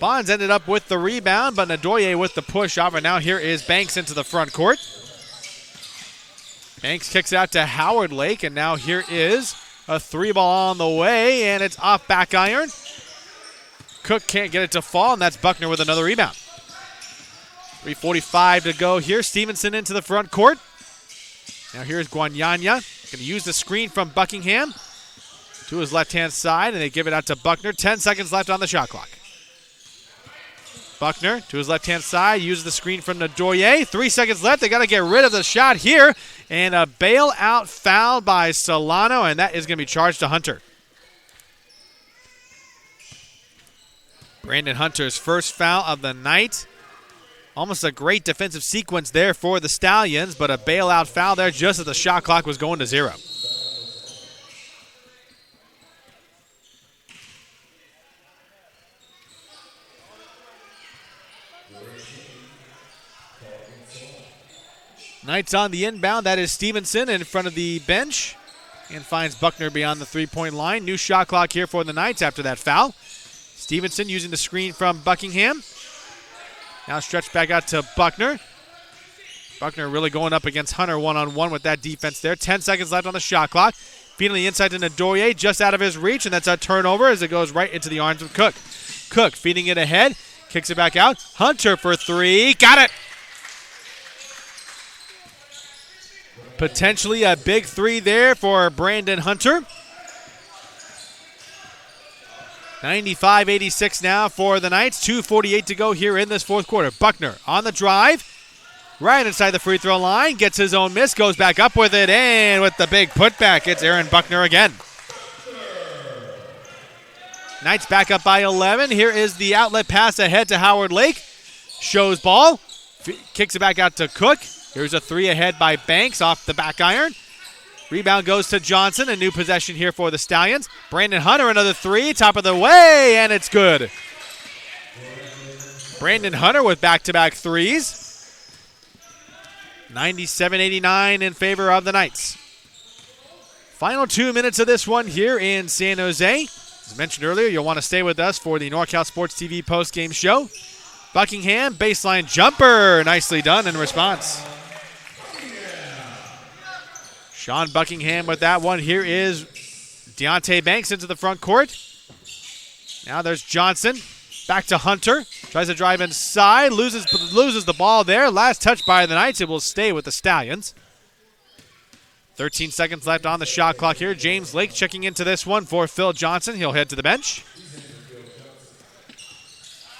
Bonds ended up with the rebound, but Nadoye with the push off, and now here is Banks into the front court. Banks kicks out to Howard Lake, and now here is a three ball on the way, and it's off back iron. Cook can't get it to fall, and that's Buckner with another rebound. 3:45 to go here. Stevenson into the front court. Now here's Guanyanya. Going to use the screen from Buckingham to his left-hand side, and they give it out to Buckner. 10 seconds left on the shot clock. Buckner to his left-hand side, uses the screen from Ndoye. 3 seconds left. They got to get rid of the shot here, and a bailout foul by Solano, and that is going to be charged to Hunter. Brandon Hunter's first foul of the night. Almost a great defensive sequence there for the Stallions, but a bailout foul there just as the shot clock was going to 0. Knights on the inbound. That is Stevenson in front of the bench and finds Buckner beyond the three-point line. New shot clock here for the Knights after that foul. Stevenson using the screen from Buckingham. Now stretched back out to Buckner. Buckner really going up against Hunter one-on-one with that defense there. 10 seconds left on the shot clock. Feeding the inside to Ndoye, just out of his reach, and that's a turnover as it goes right into the arms of Cook. Cook feeding it ahead, kicks it back out. Hunter for 3, got it! Potentially a big 3 there for Brandon Hunter. 95-86 now for the Knights. 2:48 to go here in this fourth quarter. Buckner on the drive. Right inside the free throw line. Gets his own miss. Goes back up with it. And with the big putback, it's Aaron Buckner again. Knights back up by 11. Here is the outlet pass ahead to Howard Lake. Shows ball. Kicks it back out to Cook. Here's a 3 ahead by Banks off the back iron. Rebound goes to Johnson. A new possession here for the Stallions. Brandon Hunter, another 3. Top of the way, and it's good. Brandon Hunter with back-to-back 3s. 97-89 in favor of the Knights. Final 2 minutes of this one here in San Jose. As mentioned earlier, you'll want to stay with us for the NorCal Sports TV postgame show. Buckingham, baseline jumper. Nicely done in response. Sean Buckingham with that one. Here is Deontay Banks into the front court. Now there's Johnson. Back to Hunter. Tries to drive inside. Loses the ball there. Last touch by the Knights. It will stay with the Stallions. 13 seconds left on the shot clock here. James Lake checking into this one for Phil Johnson. He'll head to the bench.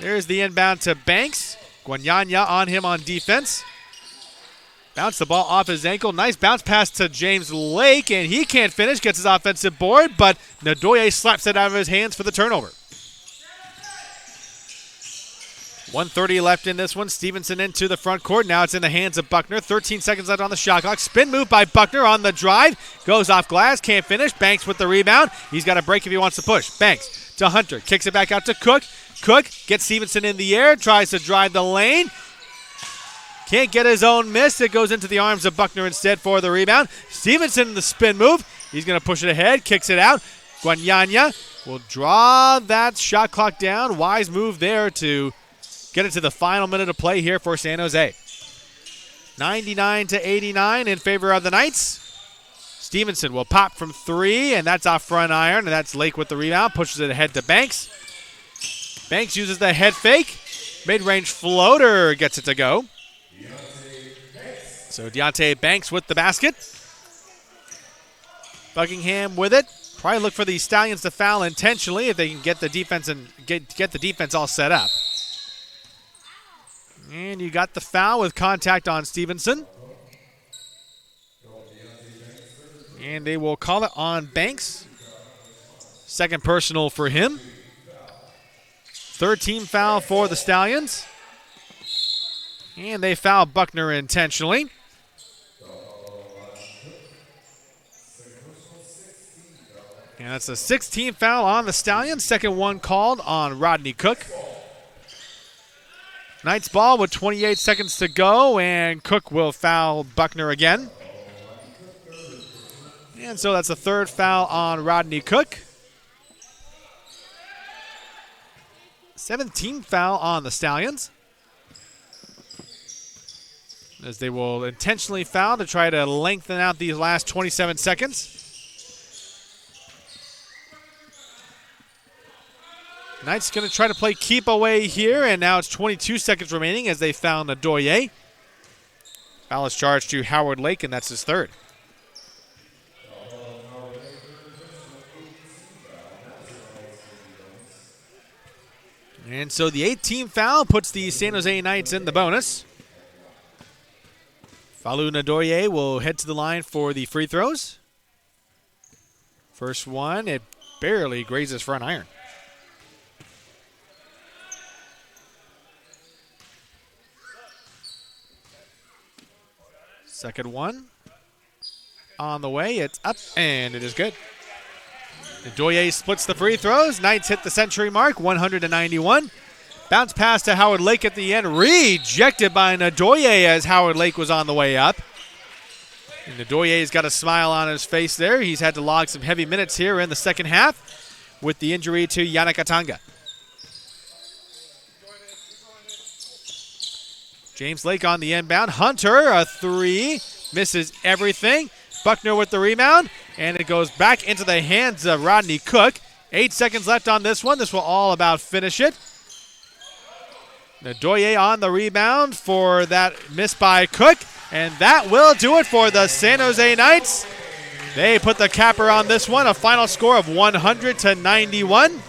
There's the inbound to Banks. Guanyanya on him on defense. Bounce the ball off his ankle. Nice bounce pass to James Lake, and he can't finish. Gets his offensive board, but Ndoye slaps it out of his hands for the turnover. 1:30 left in this one. Stevenson into the front court. Now it's in the hands of Buckner. 13 seconds left on the shot clock. Spin move by Buckner on the drive. Goes off glass. Can't finish. Banks with the rebound. He's got a break if he wants to push. Banks to Hunter. Kicks it back out to Cook. Cook gets Stevenson in the air. Tries to drive the lane. Can't get his own miss. It goes into the arms of Buckner instead for the rebound. Stevenson in the spin move. He's going to push it ahead. Kicks it out. Guanyanya will draw that shot clock down. Wise move there to get it to the final minute of play here for San Jose. 99-89 in favor of the Knights. Stevenson will pop from 3, and that's off front iron, and that's Lake with the rebound. Pushes it ahead to Banks. Banks uses the head fake. Mid-range floater gets it to go. So Deontay Banks with the basket. Buckingham with it. Probably look for the Stallions to foul intentionally if they can get the defense and get the defense all set up. And you got the foul with contact on Stevenson. And they will call it on Banks. Second personal for him. Third team foul for the Stallions. And they foul Buckner intentionally. And that's a 16th foul on the Stallions. Second one called on Rodney Cook. Knights ball with 28 seconds to go, and Cook will foul Buckner again. And so that's the third foul on Rodney Cook. 17th foul on the Stallions, as they will intentionally foul to try to lengthen out these last 27 seconds. Knights going to try to play keep away here, and now it's 22 seconds remaining as they foul Ndoye. Foul is charged to Howard Lake, and that's his third. And so the 8th foul puts the San Jose Knights in the bonus. Falu Nadoye will head to the line for the free throws. First one, it barely grazes front iron. Second one on the way. It's up, and it is good. Nadoye splits the free throws. Knights hit the century mark, 100-91. Bounce pass to Howard Lake at the end. Rejected by Nadoye as Howard Lake was on the way up. And Nadoye's got a smile on his face there. He's had to log some heavy minutes here in the second half with the injury to Yannick Atanga. James Lake on the inbound. Hunter, a three. Misses everything. Buckner with the rebound. And it goes back into the hands of Rodney Cook. 8 seconds left on this one. This will all about finish it. Nadoye on the rebound for that miss by Cook. And that will do it for the San Jose Knights. They put the capper on this one. A final score of 100-91.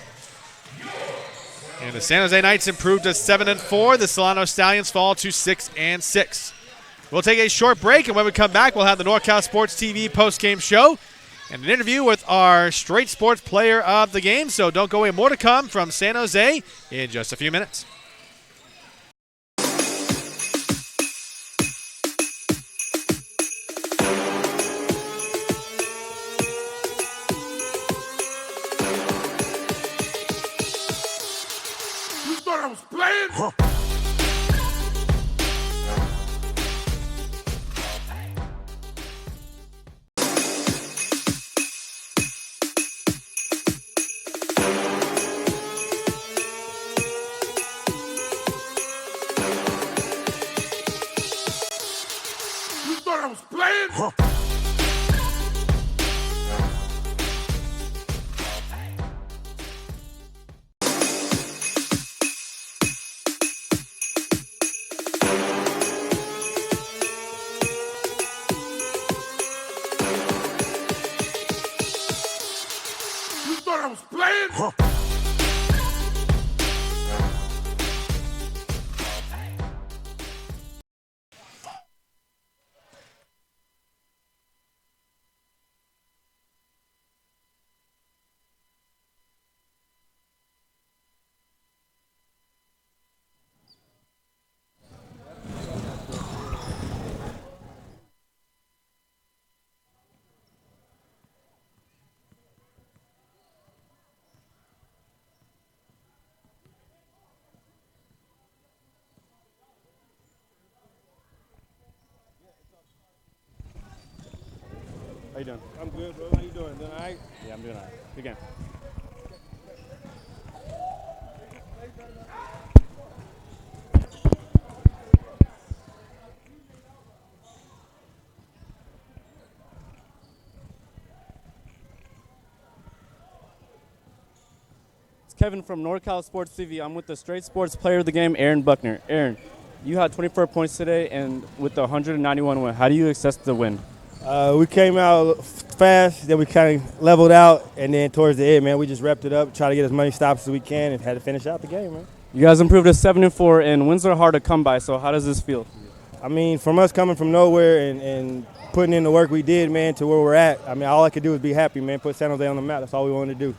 And the San Jose Knights improved to 7-4. The Solano Stallions fall to 6-6. We'll take a short break, and when we come back, we'll have the NorCal Sports TV postgame show and an interview with our straight sports player of the game. So don't go away. More to come from San Jose in just a few minutes. You thought I was playing? Huh. You thought I was playing? Huh. You thought I was playing? Huh. How you doing? I'm good, bro. How you doing? Doing all right? Yeah, I'm doing all right. Good game. It's Kevin from NorCal Sports TV. I'm with the straight sports player of the game, Aaron Buckner. Aaron, you had 24 points today, and with the 191 win, how do you assess the win? We came out fast, then we kind of leveled out, and then towards the end, man, we just wrapped it up, try to get as many stops as we can, and had to finish out the game, man. You guys improved to 7-4, and wins are hard to come by, so how does this feel? I mean, from us coming from nowhere and putting in the work we did, man, to where we're at, I mean, all I could do was be happy, man, put San Jose on the map. That's all we wanted to do.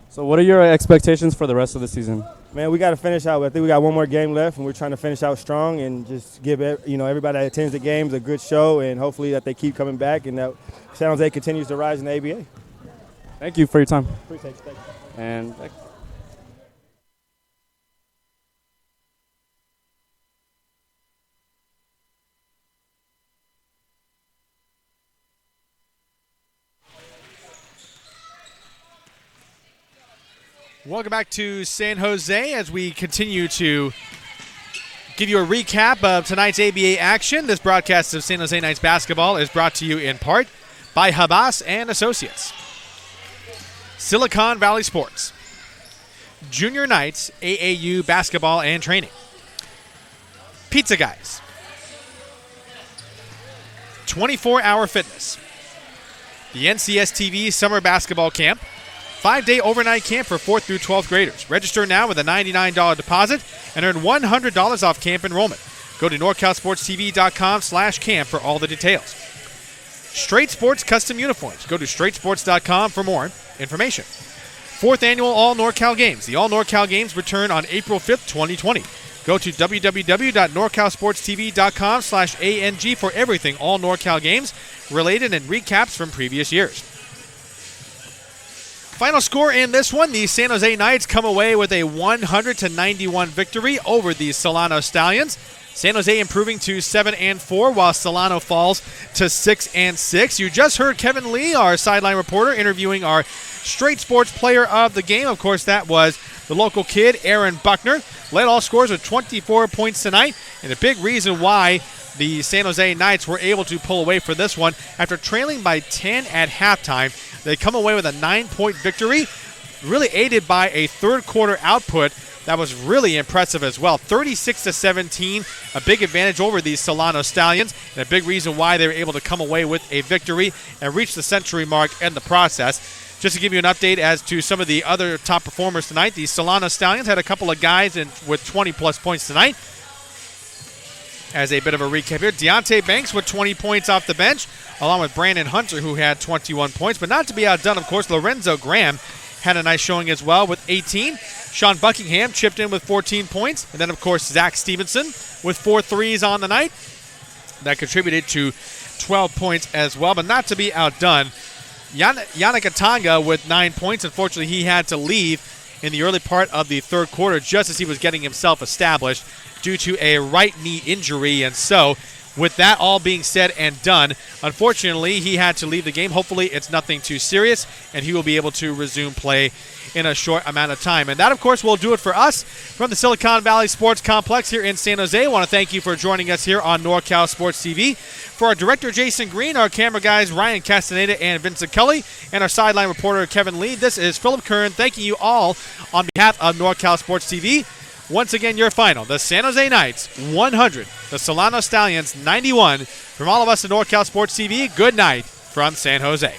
So what are your expectations for the rest of the season? Man, we got to finish out. I think we got one more game left, and we're trying to finish out strong and just give everybody that attends the games a good show, and hopefully that they keep coming back and that San Jose continues to rise in the ABA. Thank you for your time. Appreciate it. Thank you. And Welcome back to San Jose as we continue to give you a recap of tonight's ABA action. This broadcast of San Jose Knights basketball is brought to you in part by Habas and Associates, Silicon Valley Sports, Junior Knights AAU basketball and training, Pizza Guys, 24 Hour Fitness, the NCS TV Summer Basketball Camp, 5-day overnight camp for 4th through 12th graders. Register now with a $99 deposit and earn $100 off camp enrollment. Go to NorCalSportsTV.com/camp for all the details. Straight Sports Custom Uniforms. Go to straightsports.com for more information. 4th annual All NorCal Games. The All NorCal Games return on April 5th, 2020. Go to www.norcalsportstv.com/ANG for everything All NorCal Games related and recaps from previous years. Final score in this one, the San Jose Knights come away with a 100-91 victory over the Solano Stallions. San Jose improving to 7-4, while Solano falls to 6-6. You just heard Kevin Lee, our sideline reporter, interviewing our Straight Sports player of the game. Of course, that was the local kid, Aaron Buckner. Led all scores with 24 points tonight, and a big reason why the San Jose Knights were able to pull away for this one. After trailing by 10 at halftime, they come away with a 9-point victory, really aided by a third-quarter output that was really impressive as well. 36-17, a big advantage over the Solano Stallions, and a big reason why they were able to come away with a victory and reach the century mark in the process. Just to give you an update as to some of the other top performers tonight, the Solano Stallions had a couple of guys with 20-plus points tonight. As a bit of a recap here, Deontay Banks with 20 points off the bench, along with Brandon Hunter, who had 21 points. But not to be outdone, of course, Lorenzo Graham had a nice showing as well with 18. Sean Buckingham chipped in with 14 points. And then, of course, Zach Stevenson with 4 threes on the night. That contributed to 12 points as well. But not to be outdone, Yannick Atanga with 9 points. Unfortunately, he had to leave in the early part of the third quarter just as he was getting himself established due to a right knee injury. And so, with that all being said and done, unfortunately, he had to leave the game. Hopefully, it's nothing too serious, and he will be able to resume play in a short amount of time. And that, of course, will do it for us from the Silicon Valley Sports Complex here in San Jose. I want to thank you for joining us here on NorCal Sports TV. For our director, Jason Green, our camera guys, Ryan Castaneda and Vincent Cully, and our sideline reporter, Kevin Lee, this is Philip Kern thanking you all on behalf of NorCal Sports TV. Once again, your final, the San Jose Knights 100, the Solano Stallions 91. From all of us at NorCal Sports TV, good night from San Jose.